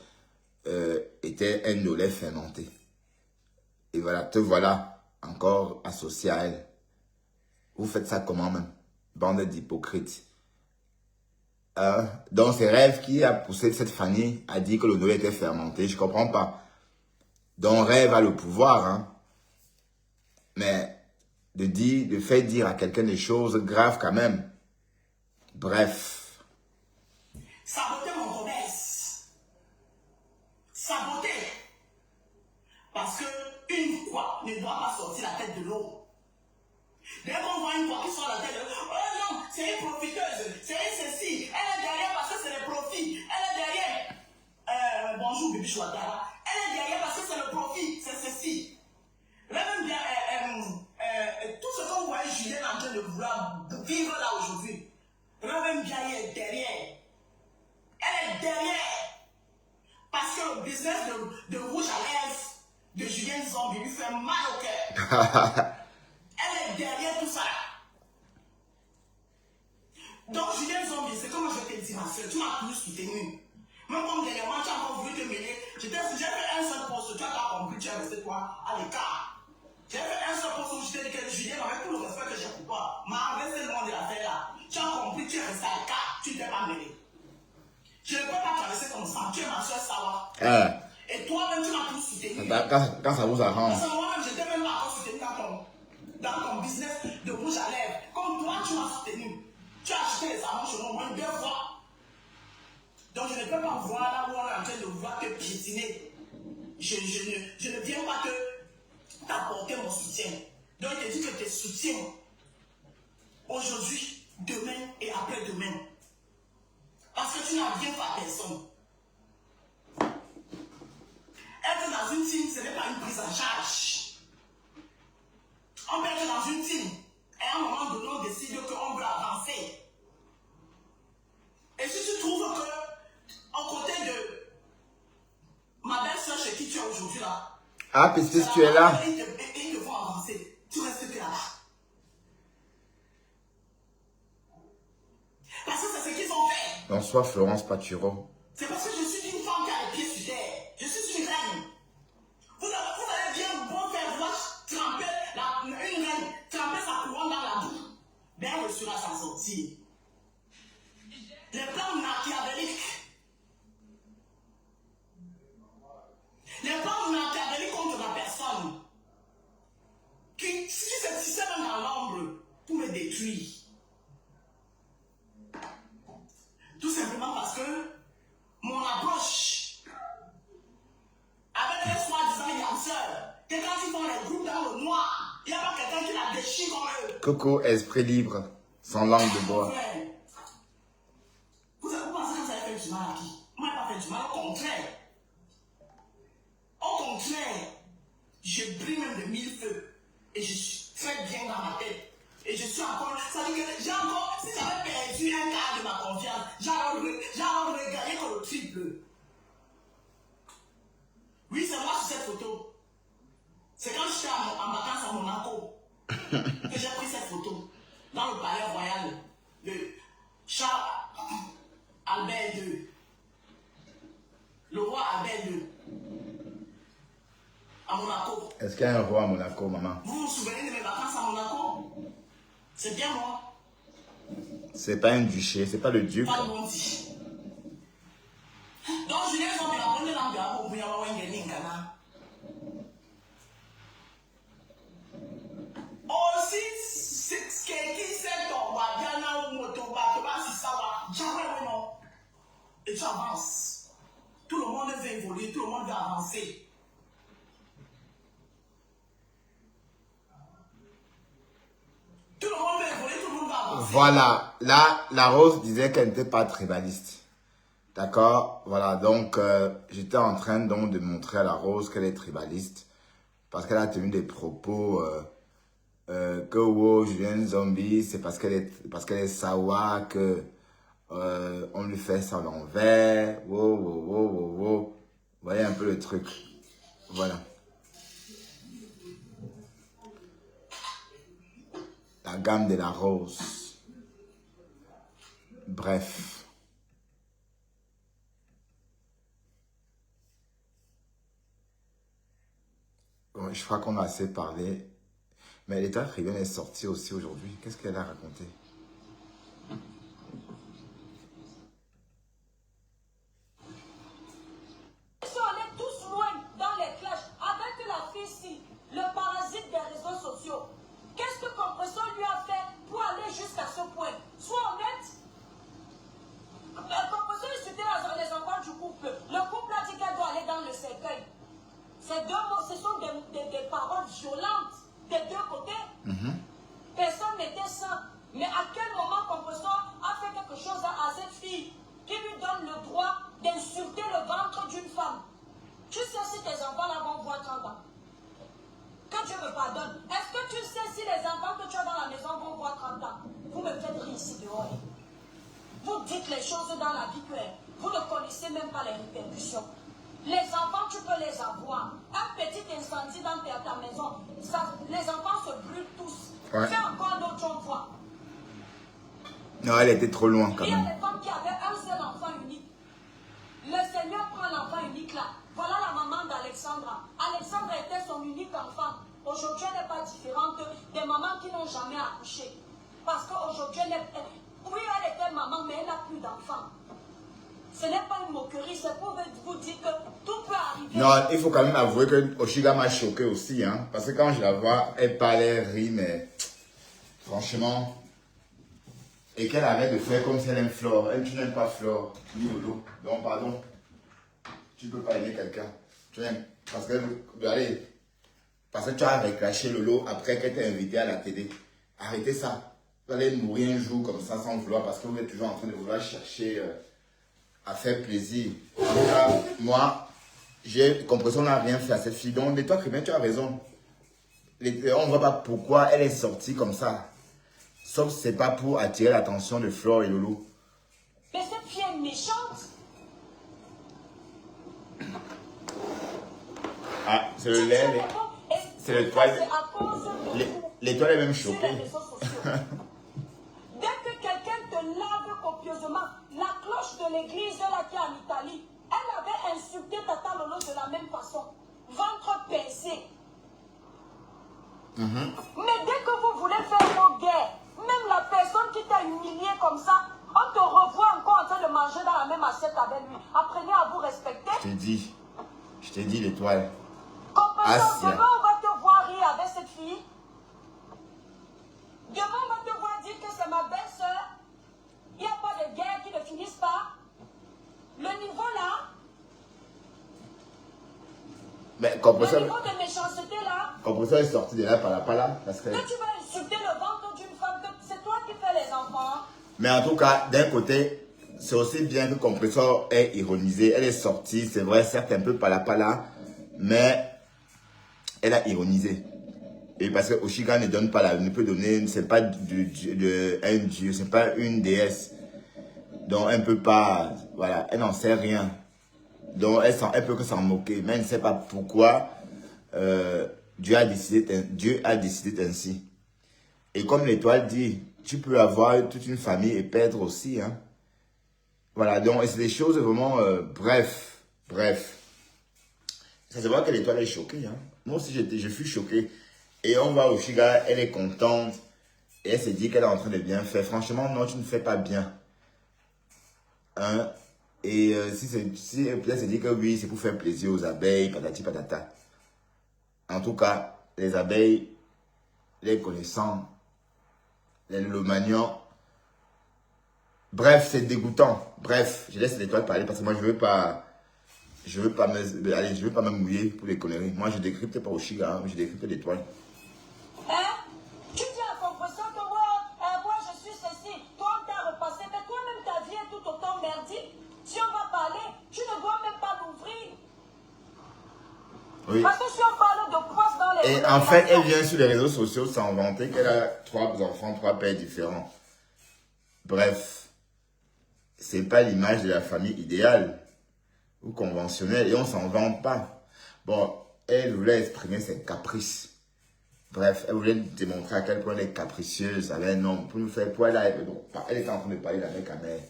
était un Nolais fermenté. Et voilà, te voilà encore associé à elle. Vous faites ça comment même? Bande d'hypocrites. Dans ses rêves, qui a poussé cette Fanny à dire que le Nolais était fermenté? Je ne comprends pas. Donc rêve a le pouvoir, hein. Mais de faire dire à quelqu'un des choses graves quand même. Bref. Saboter mon commerce. Saboter. Parce qu'une fois ne doit pas sortir la tête de l'eau. Dès qu'on voit une fois qui sort la tête de l'eau, Ouattara. Elle est derrière parce que c'est le profit, c'est ceci. Même bien, tout ce que vous voyez Julien en train de vouloir vivre là aujourd'hui, même bien, elle est derrière. Elle est derrière. Parce que le business de rouge à lèvres de Julien Zombie lui fait mal au cœur. Elle est derrière tout ça. Donc Julien Zombie, c'est comme je t'ai dit, ma soeur, tu m'as toujours soutenu. Même comme dernièrement, tu as encore voulu te mêler. J'ai fait un seul poste, tu as pas compris, tu es resté quoi à l'écart. J'ai fait un seul poste où je t'ai dit que Julien, avec tout le respect que j'ai pour toi, m'a resté loin de l'affaire là. Tu as compris, tu es resté à l'écart, tu ne t'es pas mêlé. Je ne peux pas traverser comme ça, tu es ma soeur Sawa. Et toi-même, tu m'as toujours soutenu. Quand ça vous arrange. Parce que moi-même, je t'ai même pas encore soutenu dans ton business de rouge à lèvres. Comme toi, tu m'as soutenu. Tu as acheté les savons chez moi au moins 2 fois. Donc je ne peux pas voir là où on est en train de voir te piétiner. Je ne viens pas t'apporter mon soutien. Donc je te dis que tes soutiens aujourd'hui, demain et après-demain. Parce que tu n'as rien fait à personne. Être dans une team, ce n'est pas une prise en charge. On peut être dans une team et à un moment donné, on décide qu'on veut avancer. Et si tu trouves que, aux côté de ma belle-soeur chez qui tu es aujourd'hui là, ah, puisque tu es là. Ils te font avancer. Tu restes que là-bas. Parce que c'est ce qu'ils ont fait. Bonsoir Florence Patureau. C'est parce que je suis une femme qui a les pieds sur terre. Je suis une reine. Vous allez bien bon faire voir tremper une reine, tremper sa couronne dans la boue. Ben, elle réussira à s'en sortir. Les plans machiavéliques. Les plans machiavéliques contre la personne. Qui se tissait même dans l'ombre pour me détruire. Tout simplement parce que mon approche avec les soi-disant yamseurs, que quand ils font les groupes dans le noir, il n'y a pas quelqu'un qui la déchire comme eux. Coco, esprit libre, sans langue de bois. Vous pensez que vous avez fait du mal à qui? Moi, je n'ai pas fait du mal, au contraire. Au contraire, je brille même de 1000 feux. Et je suis très bien dans ma tête. Et je suis encore, ça veut dire que j'ai encore, si j'avais perdu un quart de ma confiance, j'aurais regagné comme le triple. Oui, c'est moi sur cette photo. C'est quand j'étais en vacances à Monaco que j'ai pris cette photo. Dans le palais royal de Charles Albert II. Le roi Albert II. À Monaco. Est-ce qu'il y a un roi à Monaco, maman? Vous vous souvenez de mes vacances à Monaco? C'est bien moi. C'est pas un duché, c'est pas le duc. Pas le bon dit. Donc, je n'ai pas appris la langue à vous, mais on va y aller. Aussi, c'est ce qui s'est tombé, Diana ou Motoba, Toba, si ça va, jamais non. Et tu avances. Tout le monde veut évoluer, tout le monde veut avancer. Tout le monde veut évoluer, tout le monde veut avancer. Voilà, là, la Rose disait qu'elle n'était pas tribaliste. D'accord? Voilà, donc j'étais en train donc de montrer à la Rose qu'elle est tribaliste. Parce qu'elle a tenu des propos que wow, Julien Zombie, c'est parce qu'elle est sawa que on lui fait ça à l'envers. Wow, wow, wow, wow, wow. Vous voyez un peu le truc. Voilà. La gamme de la Rose. Bref. Bon, je crois qu'on a assez parlé. Mais l'état Rivienne est sorti aussi aujourd'hui. Qu'est-ce qu'elle a raconté? On est tous loin dans les clashs avec la fille ici, le parasite des réseaux sociaux. Qu'est-ce que Compression lui a fait pour aller jusqu'à ce point? Sois honnête. Compression est cité dans les enfants du couple. Le couple a dit qu'elle doit aller dans le cercueil. Ces deux mots, ce sont des paroles violentes des deux côtés. Personne n'était sain. Mais à quel moment Compression a fait quelque chose à cette fille qui lui donne le droit d'insulter le ventre d'une femme? vie que vous ne connaissez même pas les répercussions. Les enfants, tu peux les avoir. Un petit incendie dans ta maison, les enfants se brûlent tous. Ouais. Fais encore un autre envoi. Non, elle était trop loin quand Il y a même. des femmes qui avaient un seul enfant unique. Le Seigneur prend l'enfant unique là. Voilà la maman d'Alexandra. Alexandra était son unique enfant. Aujourd'hui, elle n'est pas différente des mamans qui n'ont jamais accouché. Parce qu'aujourd'hui, oui, elle était maman, mais elle n'a plus d'enfant. Ce n'est pas une moquerie, c'est pour vous dire que tout peut arriver. Non, il faut quand même avouer que Oshiga m'a choqué aussi, hein. Parce que quand je la vois, elle parlait, elle rit, mais franchement, et qu'elle arrête de faire comme si elle aime Flore. Elle, tu n'aimes pas Flore, ni Lolo. Donc, pardon, tu ne peux pas aimer quelqu'un. Tu aimes. Parce que, allez, parce que tu as recraché Lolo après qu'elle t'ait invité à la télé. Arrêtez ça. Vous allez mourir un jour comme ça sans vouloir parce que vous êtes toujours en train de vouloir chercher à faire plaisir. En tout cas, moi, j'ai compris qu'on n'a rien fait à cette fille. Donc, toi, Crémin, tu as raison. On ne voit pas pourquoi elle est sortie comme ça. Sauf que ce n'est pas pour attirer l'attention de Flore et Lolo. Mais cette fille est méchante. Ah, c'est le lait. C'est le toile. L'étoile est même choquée. Dès que quelqu'un te lave copieusement, la cloche de l'église là qui est en Italie, elle avait insulté Tata Lolo de la même façon. Ventre pincé. Mais dès que vous voulez faire vos guerres, même la personne qui t'a humilié comme ça, on te revoit encore en train de manger dans la même assiette avec lui. Apprenez à vous respecter. Je t'ai dit l'étoile. Comprenez, demain on va te voir rire avec cette fille. Demain on va te voir dire que c'est ma belle-sœur. Il n'y a pas de guerre qui ne finissent pas. Le niveau là, Mais le Compresseur niveau de méchanceté là, est sorti de là par la pala. Parce que... que tu vas insulter le ventre d'une femme, que c'est toi qui fais les enfants. Mais en tout cas, d'un côté, c'est aussi bien que Compresseur est ironisé. Elle est sortie, c'est vrai, certes un peu par la pala, mais elle a ironisé. Et parce que Oshiga ne donne pas ne peut donner, c'est pas un dieu, c'est pas une déesse. Donc elle ne peut pas, voilà, elle n'en sait rien. Donc elle peut que s'en moquer, mais elle ne sait pas pourquoi Dieu a décidé ainsi. Et comme l'étoile dit, tu peux avoir toute une famille et perdre aussi. Hein. Voilà, donc c'est des choses vraiment, bref. Ça se voit que l'étoile est choquée. Hein. Moi aussi, je fus choqué. Et on voit Oshiga, elle est contente. Et elle se dit qu'elle est en train de bien faire. Franchement, non, tu ne fais pas bien. Hein? Et si peut-être se dit que oui, c'est pour faire plaisir aux abeilles, patati patata. En tout cas, les abeilles, les connaissants, les lomanions. Bref, c'est dégoûtant. Bref, je laisse l'étoile parler parce que moi, je veux pas me mouiller pour les conneries. Moi, je décrypte pas Oshiga, hein, je décrypte l'étoile. Hein? Tu dis à Compresseur que moi je suis ceci, toi on t'a repassé, mais toi-même ta vie est tout autant merdique. Si on va parler, tu ne dois même pas l'ouvrir. Oui. Parce que si on parle de poisse dans les... Et en fait, elle vient sur les réseaux sociaux s'en vanter qu'elle a 3 enfants, 3 pères différents. Bref, c'est pas l'image de la famille idéale ou conventionnelle et on s'en vante pas. Bon, elle voulait exprimer ses caprices. Bref, elle voulait démontrer à quel point elle est capricieuse avec un homme. Pour nous faire quoi, elle était en train de parler avec sa mère.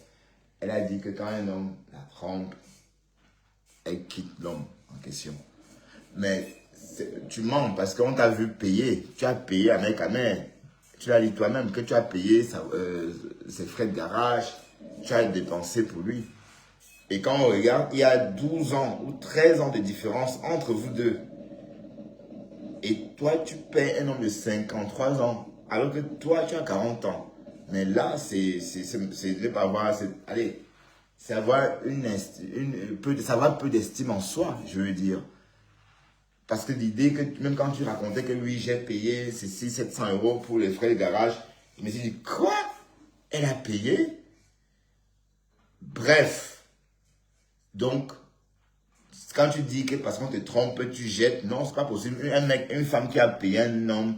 Elle a dit que quand un homme la trompe, elle quitte l'homme en question. Mais tu mens parce qu'on t'a vu payer. Tu as payé avec sa mère. Tu l'as dit toi-même que tu as payé ses frais de garage. Tu as dépensé pour lui. Et quand on regarde, il y a 12 ans ou 13 ans de différence entre vous deux. Et toi, tu paies un homme de 53 ans, alors que toi, tu as 40 ans. Mais là, c'est ne pas avoir... Allez, c'est avoir peu d'estime en soi, je veux dire. Parce que l'idée que, même quand tu racontais que oui, j'ai payé ces 700 € pour les frais de garage, je me suis dit, quoi? Elle a payé? Bref. Donc, quand tu dis que parce qu'on te trompe, tu jettes, non, c'est pas possible. Une femme qui a payé un homme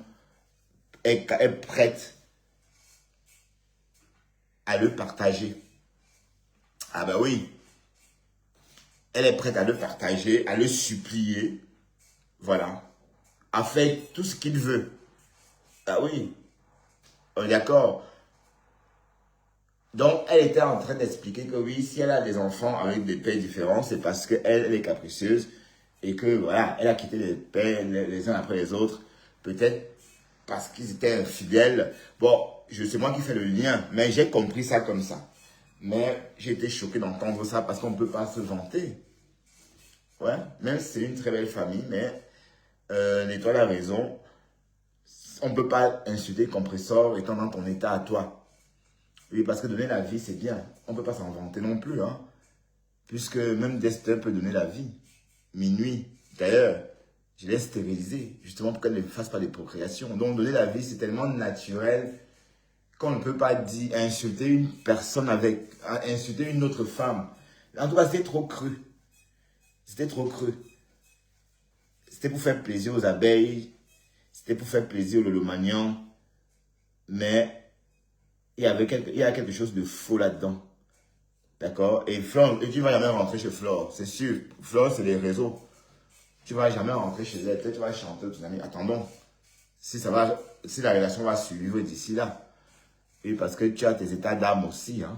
est prête à le partager. Ah ben oui. Elle est prête à le partager, à le supplier. Voilà. À faire tout ce qu'il veut. Ah oui. On est d'accord. Donc, elle était en train d'expliquer que oui, si elle a des enfants avec des pères différents, c'est parce qu'elle elle est capricieuse et que voilà, elle a quitté les pères les uns après les autres. Peut-être parce qu'ils étaient infidèles. Bon, c'est moi qui fais le lien, mais j'ai compris ça comme ça. Mais j'ai été choqué d'entendre ça parce qu'on ne peut pas se vanter. Ouais, même si c'est une très belle famille, mais l'étoile a raison. On ne peut pas insulter Compressor étant dans ton état à toi. Oui, parce que donner la vie, c'est bien. On ne peut pas s'en vanter non plus. Hein, puisque même Destin peut donner la vie. Minuit. D'ailleurs, je l'ai stérilisé, justement pour qu'elle ne fasse pas de procréation. Donc, donner la vie, c'est tellement naturel qu'on ne peut pas dire, insulter une personne avec, insulter une autre femme. En tout cas, c'était trop cru. C'était trop cru. C'était pour faire plaisir aux abeilles. C'était pour faire plaisir aux Lolomanians. Mais il y a quelque chose de faux là-dedans. D'accord? Et Flore, et tu ne vas jamais rentrer chez Flore, c'est sûr. Flore, c'est les réseaux. Tu ne vas jamais rentrer chez elle. Peut-être tu vas chanter aux amis. Attendons. Si la relation va suivre d'ici là. Oui, parce que tu as tes états d'âme aussi. Hein.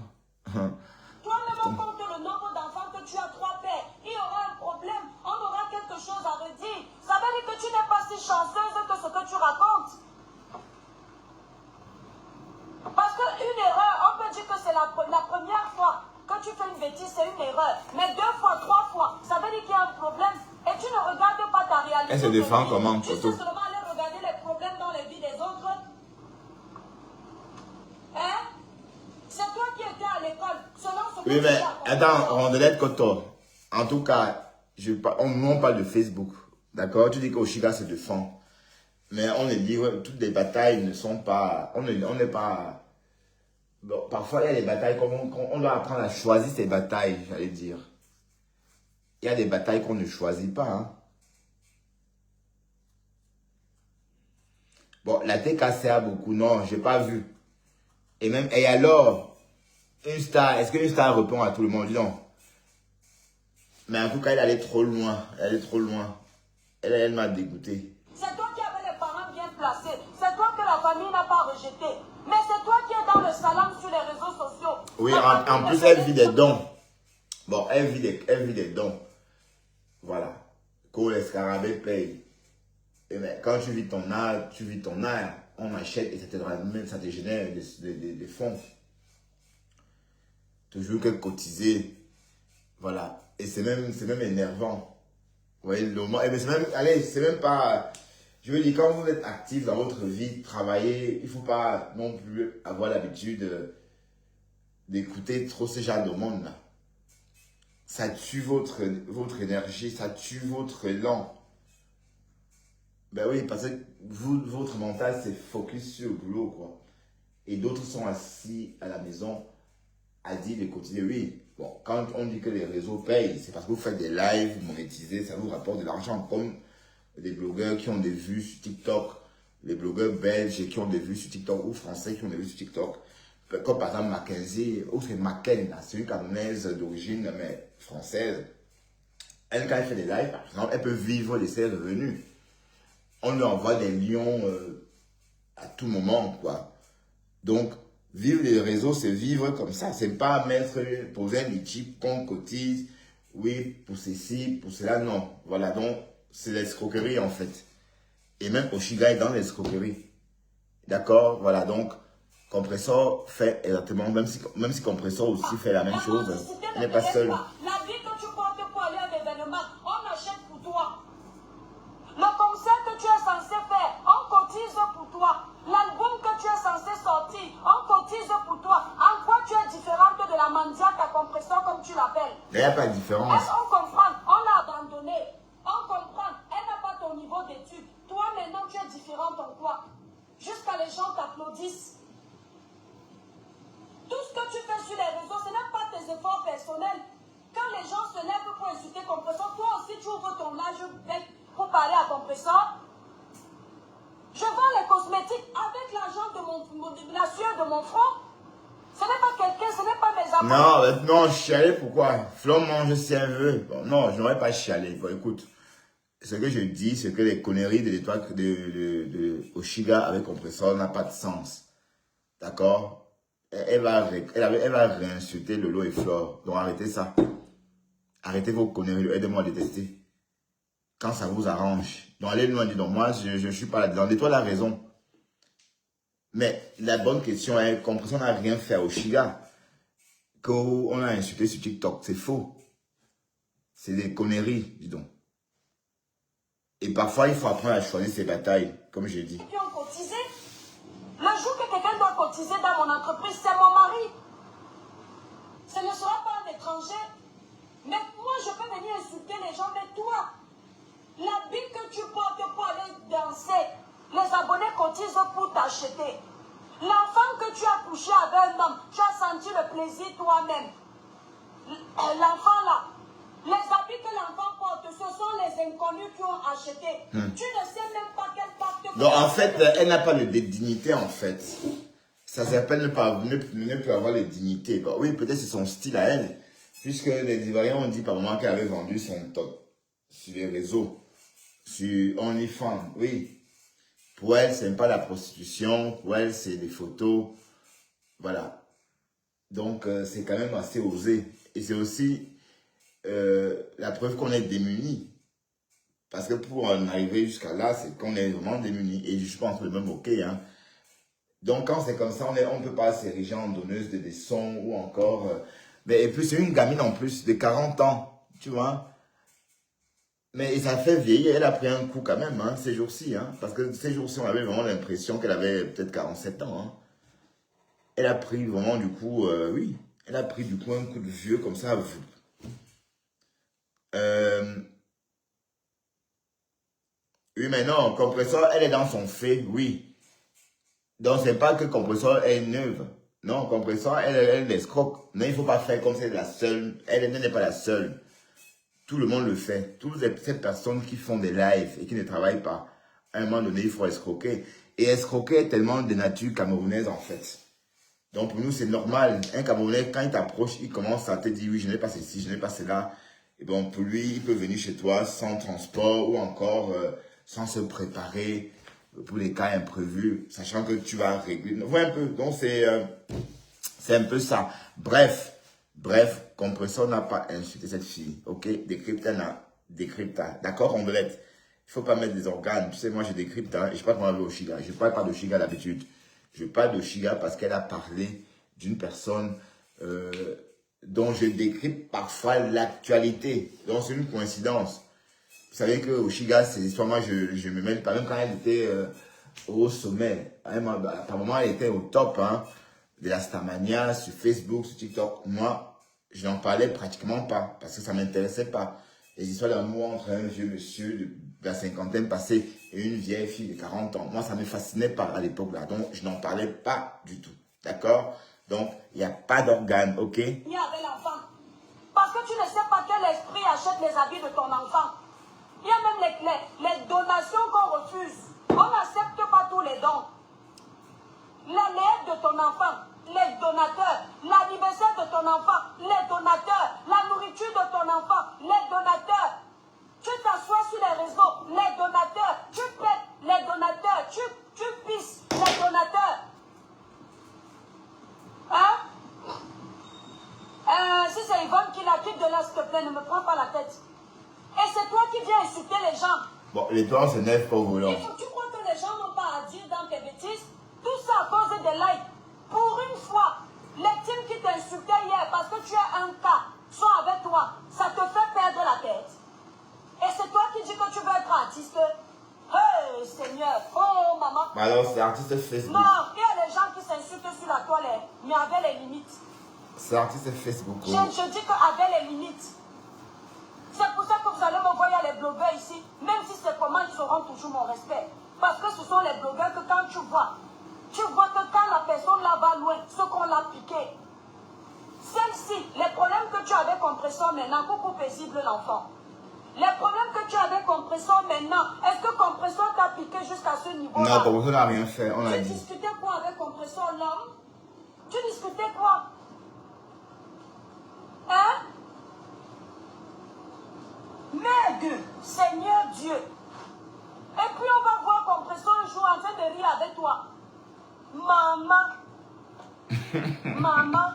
Toi-même, compte le nombre d'enfants que tu as, 3 pères. Il y aura un problème. On aura quelque chose à redire. Ça veut dire que tu n'es pas si chanceuse que ce que tu racontes. Parce qu'une erreur, on peut dire que c'est la première fois que tu fais une bêtise, c'est une erreur. Mais 2 fois, 3 fois, ça veut dire qu'il y a un problème. Et tu ne regardes pas ta réalité. Elle se défend comment, tu sais seulement aller regarder les problèmes dans les vies des autres. Hein? C'est toi qui étais à l'école. Selon ce que oui, mais tu attends, Rondelette Koto. En tout cas, on parle de Facebook. D'accord? Tu dis qu'Oshiga se défend. Mais on les dit, ouais, toutes les batailles ne sont pas... On n'est pas... Bon, parfois, il y a des batailles on doit apprendre à choisir ses batailles, j'allais dire. Il y a des batailles qu'on ne choisit pas. Hein. Bon, la TKCA beaucoup, non, je n'ai pas vu. Et alors, une star, est-ce qu'une star répond à tout le monde? Dis non. Mais en tout cas, elle allait trop loin. Elle allait trop loin. Elle m'a dégoûté. C'est toi qui avais les parents bien placés. C'est toi que la famille n'a pas rejeté. Mais c'est toi qui es dans le salon sur les réseaux sociaux. Oui, en plus, elle vit des dons. Bon, elle vit des dons. Voilà. Que les scarabées payent. Mais quand tu vis ton art, on achète et ça te génère des fonds. Toujours que cotiser. Voilà. Et c'est même énervant. Vous voyez, c'est même pas... Je veux dire, quand vous êtes actif dans votre vie, travailler, il ne faut pas non plus avoir l'habitude d'écouter trop ce genre de monde-là. Ça tue votre énergie, ça tue votre élan. Ben oui, parce que votre mental, c'est focus sur le boulot, quoi. Et d'autres sont assis à la maison à dire le quotidien. Oui, bon, quand on dit que les réseaux payent, c'est parce que vous faites des lives monétisés, ça vous rapporte de l'argent, comme des blogueurs qui ont des vues sur TikTok, les blogueurs belges qui ont des vues sur TikTok, ou français qui ont des vues sur TikTok, comme par exemple Mackenzie, ou c'est Macken, c'est une Camerounaise d'origine, mais française. Elle, quand elle fait des lives, par exemple, elle peut vivre de ses revenus. On lui envoie des lions à tout moment, quoi. Donc, vivre les réseaux, c'est vivre comme ça. C'est pas poser un litige qu'on cotise, oui, pour ceci, pour cela, non. Voilà, donc, c'est l'escroquerie, en fait. Et même Oshiga est dans l'escroquerie. D'accord? Voilà, donc, Compressor fait exactement, même si Compressor aussi fait la même chose, elle n'est pas seule. La vie que tu portes pour aller à l'événement, on achète pour toi. Le concert que tu es censé faire, on cotise pour toi. L'album que tu es censé sortir, on cotise pour toi. En quoi tu es différente de la mandiate à Compressor, comme tu l'appelles? Il n'y a pas de différence. On comprend, on l'a abandonné. On comprend, elle n'a pas ton niveau d'études. Toi maintenant tu es différente en quoi? Jusqu'à les gens t'applaudissent. Tout ce que tu fais sur les réseaux, ce n'est pas tes efforts personnels. Quand les gens se lèvent pour insulter Compressor, toi aussi tu ouvres ton large bec pour parler à Compressor. Je vends les cosmétiques avec l'argent de la sueur de mon front. Ce n'est pas quelqu'un, ce n'est pas mes abonnés. Non, chialer pourquoi? Flo mange si elle veut. Bon, non, je n'aurais pas chialé. Bon, écoute, ce que je dis, c'est que les conneries de l'étoile de Oshiga avec compresseur n'a pas de sens. D'accord? Elle va réinsulter Lolo et Flore. Donc arrêtez ça. Arrêtez vos conneries. Aidez-moi à détester. Quand ça vous arrange. Donc allez loin, dis donc. Moi, je ne suis pas là-dedans. L'étoile a raison. Mais la bonne question est, compresseur n'a rien fait à Oshiga. Qu'on a insulté sur TikTok. C'est faux. C'est des conneries, dis donc. Et parfois, il faut apprendre à choisir ses batailles, comme j'ai dit. Qui ont cotisé. Le jour que quelqu'un doit cotiser dans mon entreprise, c'est mon mari. Ce ne sera pas un étranger. Mais moi, je peux venir insulter les gens, mais toi, l'habit que tu portes pour aller danser, les abonnés cotisent pour t'acheter. L'enfant que tu as couché avec un homme, tu as senti le plaisir toi-même. L'enfant là, les habits que l'enfant porte, ce sont les inconnus qui ont acheté. Tu ne sais même pas quel pacte... Donc en fait, elle n'a pas de dignité en fait. Ça s'appelle ne plus avoir de dignité. Bah, oui, peut-être c'est son style à elle. Puisque les Ivoiriens ont dit par moment qu'elle avait vendu son top sur les réseaux. Sur OnlyFans, oui. Pour elle, c'est pas la prostitution. Pour elle, c'est des photos. Voilà. Donc, c'est quand même assez osé. Et c'est aussi la preuve qu'on est démunis. Parce que pour en arriver jusqu'à là, c'est qu'on est vraiment démunis. Et je suis pas entre le même ok. Hein. Donc, quand c'est comme ça, on ne peut pas s'ériger en donneuse de des sons ou encore... mais, et puis, c'est une gamine en plus de 40 ans. Tu vois. Mais ça fait vieillir, elle a pris un coup quand même, hein, ces jours-ci. Hein, parce que ces jours-ci, on avait vraiment l'impression qu'elle avait peut-être 47 ans. Hein. Elle a pris vraiment du coup, oui, elle a pris du coup un coup de vieux comme ça. Oui, mais non, compresseur, elle est dans son fait, oui. Donc, c'est pas que compresseur est neuve. Non, compresseur, elle escroque. Mais il ne faut pas faire comme c'est la seule. Elle n'est pas la seule. Tout le monde le fait. Toutes ces personnes qui font des lives et qui ne travaillent pas, à un moment donné, il faut escroquer. Et escroquer est tellement de nature camerounaise, en fait. Donc, pour nous, c'est normal. Un Camerounais, quand il t'approche, il commence à te dire, oui, je n'ai pas ceci, je n'ai pas cela. Et bon, pour lui, il peut venir chez toi sans transport ou encore sans se préparer pour les cas imprévus, sachant que tu vas régler. Vous voyez un peu. Donc, c'est un peu ça. Bref, compresseur n'a pas insulté cette fille. Ok, décrypta n'a décrypta. D'accord, Andrette? Il ne faut pas mettre des organes. Tu sais, moi, je décrypte. Hein, et je parle pas de Oshiga. Je ne parle pas d'Oshiga d'habitude. Je parle d'Oshiga parce qu'elle a parlé d'une personne dont je décrypte parfois l'actualité. Donc, c'est une coïncidence. Vous savez que Oshiga, c'est l'histoire. Moi, je me mêle pas. Même quand elle était au sommet. Par moment, elle était au top. Hein, de la Starmania, sur Facebook, sur TikTok. Moi, je n'en parlais pratiquement pas, parce que ça ne m'intéressait pas. Les histoires d'amour entre un vieux monsieur de la cinquantaine passée et une vieille fille de 40 ans. Moi, ça ne me fascinait pas à l'époque là. Donc, je n'en parlais pas du tout. D'accord? Donc, il n'y a pas d'organe, ok? Il y avait l'enfant. Parce que tu ne sais pas quel esprit achète les habits de ton enfant. Il y a même les donations qu'on refuse. On n'accepte pas tous les dons. La lettre de ton enfant, les donateurs, l'anniversaire de ton enfant, les donateurs, la nourriture de ton enfant, les donateurs. Tu t'assois sur les réseaux, les donateurs, tu pètes les donateurs, tu pisses les donateurs. Hein? Si c'est Yvonne qui la quitte de là, s'il te plaît, ne me prends pas la tête. Et c'est toi qui viens insulter les gens. Bon, les plans se lèvent pas au volant. Tu crois que les gens n'ont pas à dire dans tes bêtises? Tout ça à cause des likes. Pour une fois, les teams qui t'insultaient hier parce que tu as un cas sont avec toi, ça te fait perdre la tête. Et c'est toi qui dis que tu veux être artiste. Hey Seigneur, oh maman. Alors, c'est artiste Facebook. Non, il y a des gens qui s'insultent sur la toile, mais avec les limites. C'est artiste Facebook. Je dis qu'avec les limites. C'est pour ça que vous allez me voir, il y a les blogueurs ici. Même si c'est comment, ils auront toujours mon respect. Parce que ce sont les blogueurs que quand tu vois que quand la personne là va loin, ce qu'on l'a piqué. Celle-ci, les problèmes que tu avais compresseur maintenant, coucou paisible l'enfant. Les problèmes que tu avais compresseur maintenant, est-ce que compresseur t'a piqué jusqu'à ce niveau-là? Non, compresseur n'a rien fait, on a Tu dit. discutais quoi avec compresseur l'homme? Tu discutais quoi? Hein? M'aide, Seigneur Dieu. Et puis on va voir Compresso un jour en train de rire avec toi. Maman. Maman.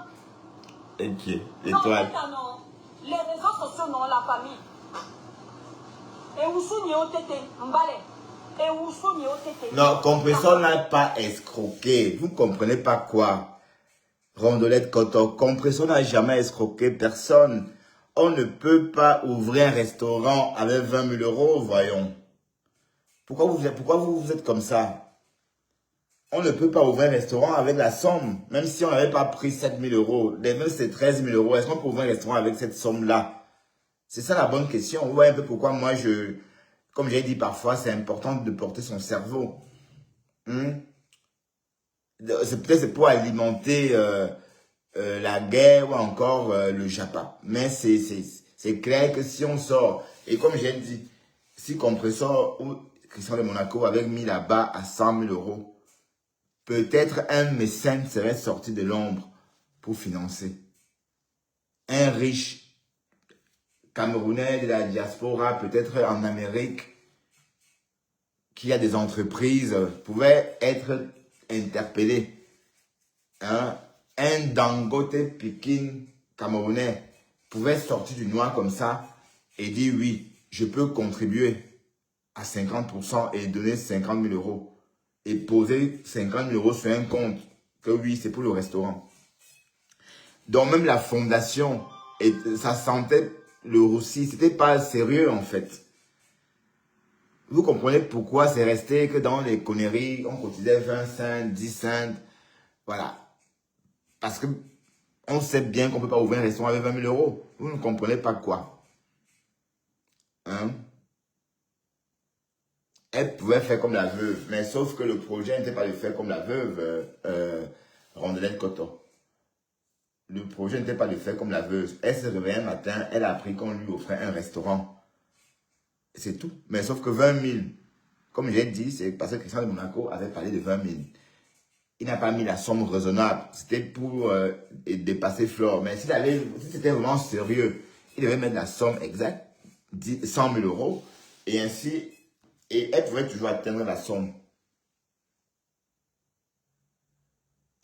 Ok. Et Non, toi? non. Les réseaux sociaux, non, la famille. Et où sont les OTT? Mbale. Et où sont les OTT? Non, Compresso n'a pas escroqué. Vous ne comprenez pas quoi? Rondelette Koto. Compresso n'a jamais escroqué personne. On ne peut pas ouvrir un restaurant avec 20 000 euros, voyons. Pourquoi vous êtes comme ça? On ne peut pas ouvrir un restaurant avec la somme. Même si on n'avait pas pris 7 000 euros, même si c'est 13 000 euros, est-ce qu'on peut ouvrir un restaurant avec cette somme-là? C'est ça la bonne question. Vous voyez un peu pourquoi moi, comme j'ai dit parfois, c'est important de porter son cerveau. C'est peut-être pour alimenter la guerre ou encore le japa. Mais c'est clair que si on sort, et comme j'ai dit, si Compresso ou Christian de Monaco avait mis là-bas à 100 000 euros, peut-être un mécène serait sorti de l'ombre pour financer. Un riche Camerounais de la diaspora, peut-être en Amérique, qui a des entreprises, pouvait être interpellé. Hein? Un Dangote Peking Camerounais pouvait sortir du noir comme ça et dire oui, je peux contribuer à 50% et donner 50 000 euros. Et poser 50 000 euros sur un compte, que oui, c'est pour le restaurant. Donc même la fondation, et ça sentait le roussi, c'était pas sérieux en fait. Vous comprenez pourquoi c'est resté que dans les conneries, on cotisait 20 cents, 10 cents, voilà. Parce que on sait bien qu'on ne peut pas ouvrir un restaurant avec 20 000 euros. Vous ne comprenez pas quoi. Hein? Elle pouvait faire comme la veuve, mais sauf que le projet n'était pas de faire comme la veuve Rondelette Koto. Le projet n'était pas de faire comme la veuve. Elle se réveillait un matin, elle a appris qu'on lui offrait un restaurant. C'est tout. Mais sauf que 20 000, comme j'ai dit, c'est parce que Christian de Monaco avait parlé de 20 000. Il n'a pas mis la somme raisonnable. C'était pour dépasser Flore. Mais si c'était vraiment sérieux, il devait mettre la somme exacte, 100 000 euros, et ainsi... Et elle pouvait toujours atteindre la somme.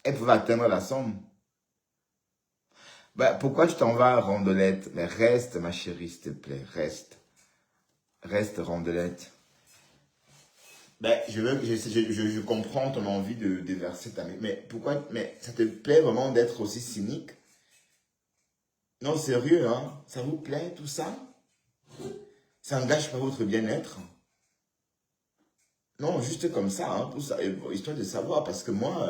Elle pouvait atteindre la somme. Bah, pourquoi tu t'en vas, Rondelette? Mais reste, ma chérie, s'il te plaît, reste. Reste, Rondelette. Ben, je comprends ton envie de déverser ta... Mais pourquoi? Mais ça te plaît vraiment d'être aussi cynique? Non, sérieux, hein? Ça vous plaît, tout ça? Ça n'engage pas votre bien-être? Non, juste comme ça, hein, pour ça, histoire de savoir, parce que moi,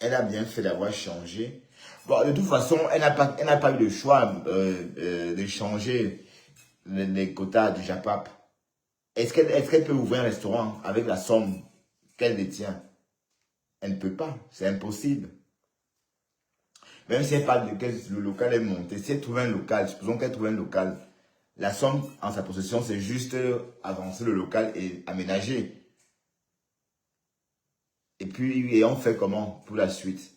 elle a bien fait d'avoir changé. Bon, de toute façon, elle n'a pas eu le choix de changer les quotas du JAPAP. Est-ce qu'elle peut ouvrir un restaurant avec la somme qu'elle détient? Elle ne peut pas, c'est impossible. Même si elle parle de quel le local est monté, si elle trouve un local, supposons qu'elle trouve un local, la somme en sa possession, c'est juste avancer le local et aménager. Et puis, on fait comment pour la suite?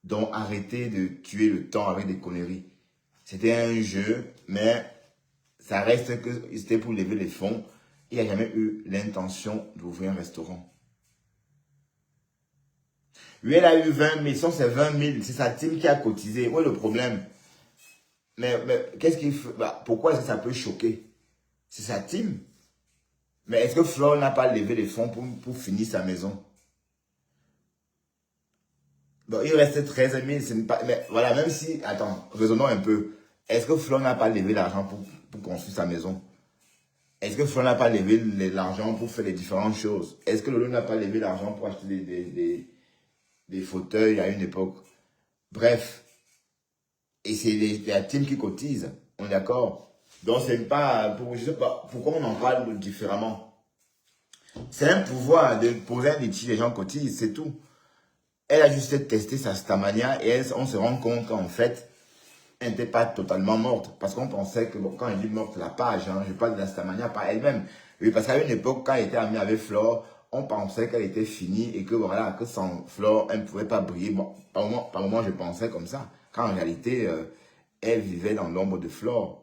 Donc, arrêtez de tuer le temps avec des conneries. C'était un jeu, mais ça reste que c'était pour lever les fonds. Il n'y a jamais eu l'intention d'ouvrir un restaurant. Lui, elle a eu 20 000, c'est 20 000, c'est sa team qui a cotisé. Où est le problème? Mais qu'est-ce qu'il fait? Bah, pourquoi est-ce que ça peut choquer? C'est sa team. Mais est-ce que Flore n'a pas levé les fonds pour finir sa maison? Bon, il reste 13 000, mais voilà, même si, attends, raisonnons un peu. Est-ce que Flore n'a pas levé l'argent pour construire sa maison? Est-ce que Flore n'a pas levé l'argent pour faire les différentes choses? Est-ce que Lolo n'a pas levé l'argent pour acheter des fauteuils à une époque? Bref. Et c'est la team qui cotise, on est d'accord? Donc c'est pas, je sais pas, pourquoi on en parle différemment? C'est un pouvoir de poser un litige, les gens cotisent, c'est tout. Elle a juste testé sa stamania et on se rend compte qu'en fait, elle n'était pas totalement morte. Parce qu'on pensait que, bon, quand elle dit morte, la page, hein, je parle de la stamania, pas elle-même. Oui, parce qu'à une époque, quand elle était amie avec Flore, on pensait qu'elle était finie et que voilà, que sans Flore, elle ne pouvait pas briller. Bon, par moment, je pensais comme ça. Quand en réalité, elle vivait dans l'ombre de Flore.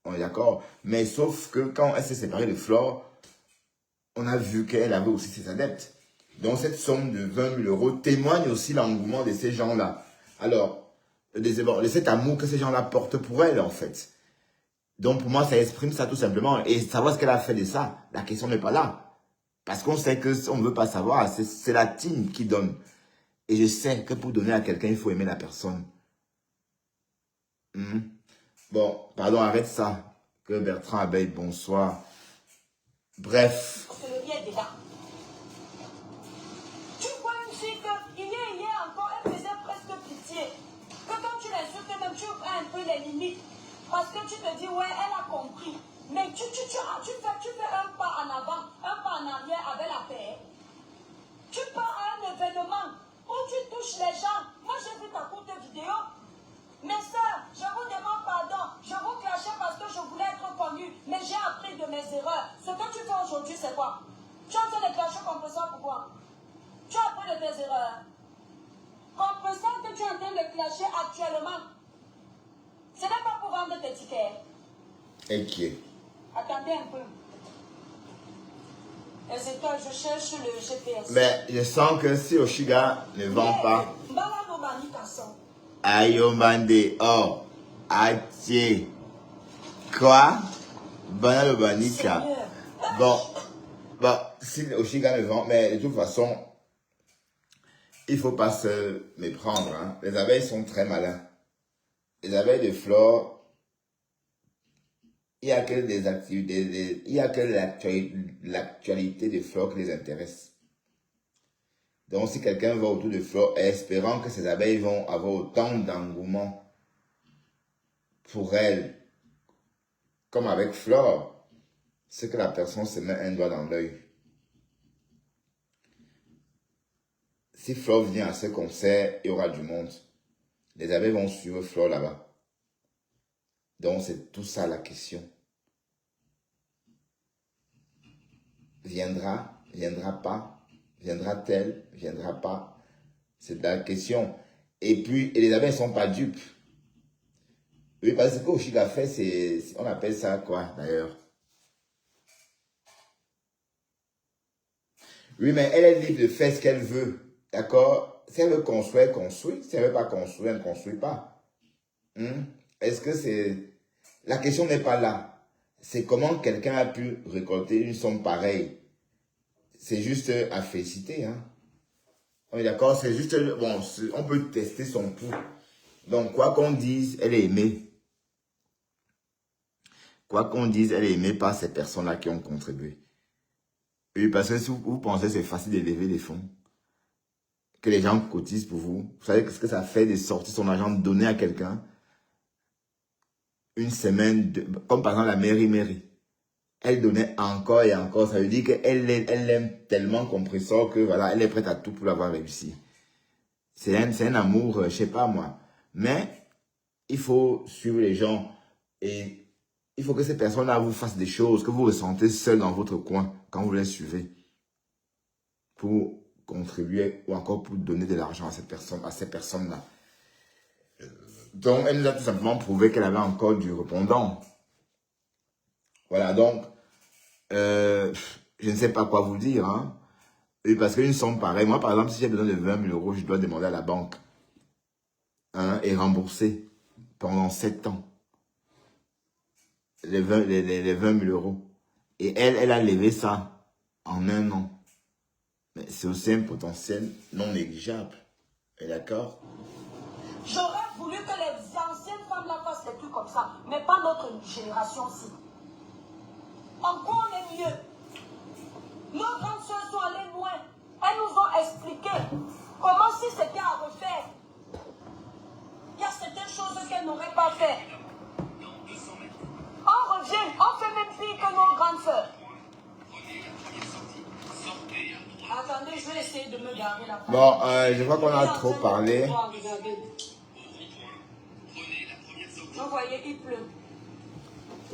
On est d'accord? Mais sauf que quand elle s'est séparée de Flore, on a vu qu'elle avait aussi ses adeptes. Donc cette somme de 20 000 euros témoigne aussi l'engouement de ces gens-là. Alors, de cet amour que ces gens-là portent pour elle, en fait. Donc pour moi, ça exprime ça tout simplement. Et savoir ce qu'elle a fait de ça, la question n'est pas là. Parce qu'on sait que on ne veut pas savoir, c'est la team qui donne. Et je sais que pour donner à quelqu'un, il faut aimer la personne. Bon, pardon, arrête ça. Que Bertrand Abeille, bonsoir. Bref. C'est le lien déjà. Tu vois une fille que hier encore, elle faisait presque pitié. Que quand tu l'insultes, même tu prends un peu les limites. Parce que tu te dis, ouais, elle a compris. Mais tu fais un pas en avant, un pas en arrière avec la paix. Tu pars à un événement où tu touches les gens. Moi, j'ai vu ta courte vidéo. Mes soeurs, je vous demande pardon. Je vous clashais parce que je voulais être connue. Mais j'ai appris de mes erreurs. Ce que tu fais aujourd'hui, c'est quoi? Tu as fait des clasher contre ça, pourquoi? Tu as appris de tes erreurs. Contre ça que tu es en train de clasher actuellement. Ce n'est pas pour vendre tes tickets. Ok. Attendez un peu. Et toi, je cherche le GPS. Mais je sens que si Oshiga ne vend pas. Ayomande, oh, Atie. Quoi? Banal Banika. Bon, si Oshiga ne vend, mais de toute façon, il ne faut pas se méprendre. Hein. Les abeilles sont très malins. Les abeilles de Flore, il n'y a que des activités, il n'y a que l'actualité de Flore qui les intéresse. Donc, si quelqu'un va autour de Flore, espérant que ces abeilles vont avoir autant d'engouement pour elle, comme avec Flore, c'est que la personne se met un doigt dans l'œil. Si Flore vient à ce concert, il y aura du monde. Les abeilles vont suivre Flore là-bas. Donc, c'est tout ça la question. Viendra, viendra pas, viendra-t-elle, viendra pas. C'est la question. Et puis, les abeilles ne sont pas dupes. Oui, parce que Oshiga fait, on appelle ça quoi d'ailleurs? Oui, mais elle est libre de faire ce qu'elle veut. D'accord? Si elle veut construire, elle construit. Si elle ne veut pas construire, elle ne construit pas. Est-ce que c'est... La question n'est pas là. C'est comment quelqu'un a pu récolter une somme pareille. C'est juste à féliciter. Hein? On est d'accord? C'est juste... Bon, on peut tester son pouls. Donc, quoi qu'on dise, elle est aimée. Quoi qu'on dise, elle est aimée par ces personnes-là qui ont contribué. Oui, parce que si vous pensez que c'est facile de lever des fonds, que les gens cotisent pour vous, vous savez ce que ça fait de sortir son argent, de donner à quelqu'un une semaine, comme par exemple la mairie. Elle donnait encore et encore. Ça veut dire qu'elle l'aime tellement compresseur que voilà, elle est prête à tout pour l'avoir réussi. C'est un amour, je sais pas moi. Mais il faut suivre les gens et il faut que ces personnes-là vous fassent des choses que vous ressentez seul dans votre coin quand vous les suivez. Pour contribuer ou encore pour donner de l'argent à ces personnes-là. Donc, elle nous a tout simplement prouvé qu'elle avait encore du répondant. Voilà, donc, je ne sais pas quoi vous dire. Hein. Et parce qu'une somme pareille, moi par exemple, si j'ai besoin de 20 000 euros, je dois demander à la banque et rembourser pendant 7 ans les 20 000 euros. Et elle a levé ça en 1 an. Mais c'est aussi un potentiel non négligeable. Et d'accord? J'aurais voulu que les anciennes femmes là fassent des trucs comme ça, mais pas notre génération-ci. Encore on est mieux. Nos grandes soeurs sont allées loin. Elles nous ont expliqué comment si c'était à refaire. Il y a certaines choses qu'elles n'auraient pas fait. On revient, on fait même pire que nos grandes soeurs. Attendez, je vais essayer de me garder la parole. Bon, je crois qu'on a trop parlé. Vous voyez, il pleut.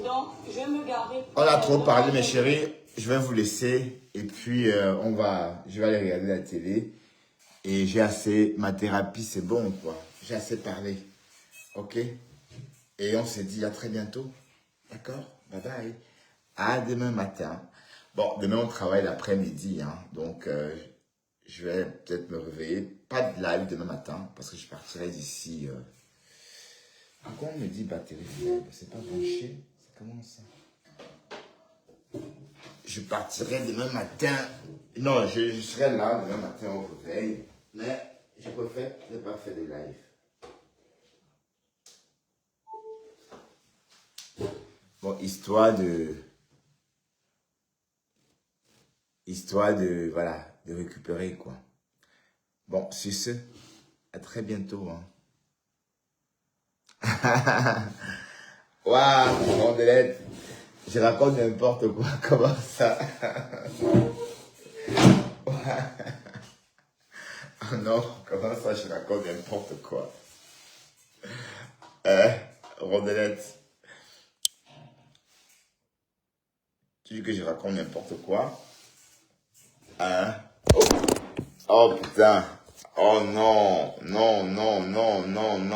Donc, je vais me garer. On a trop parlé, mes chéris. je vais vous laisser et puis je vais aller regarder la télé et j'ai assez, ma thérapie c'est bon quoi, j'ai assez parlé, ok? Et on se dit à très bientôt, d'accord? Bye bye, à demain matin. Bon, demain on travaille l'après-midi, hein, donc je vais peut-être me réveiller, pas de live demain matin parce que je partirai d'ici. Pourquoi on me dit batterie faible? C'est pas branché? C'est comment ça? Je partirai demain matin. Non, je serai là demain matin au réveil. Mais je préfère ne pas faire de live. Bon, histoire de, voilà, de récupérer, quoi. Bon, sur ce, à très bientôt, hein. Waouh, Rondelette, je raconte n'importe quoi, comment ça? Oh non, comment ça je raconte n'importe quoi? Rondelette, tu dis que je raconte n'importe quoi? Hein? Oh putain, oh non, non, non, non, non, non.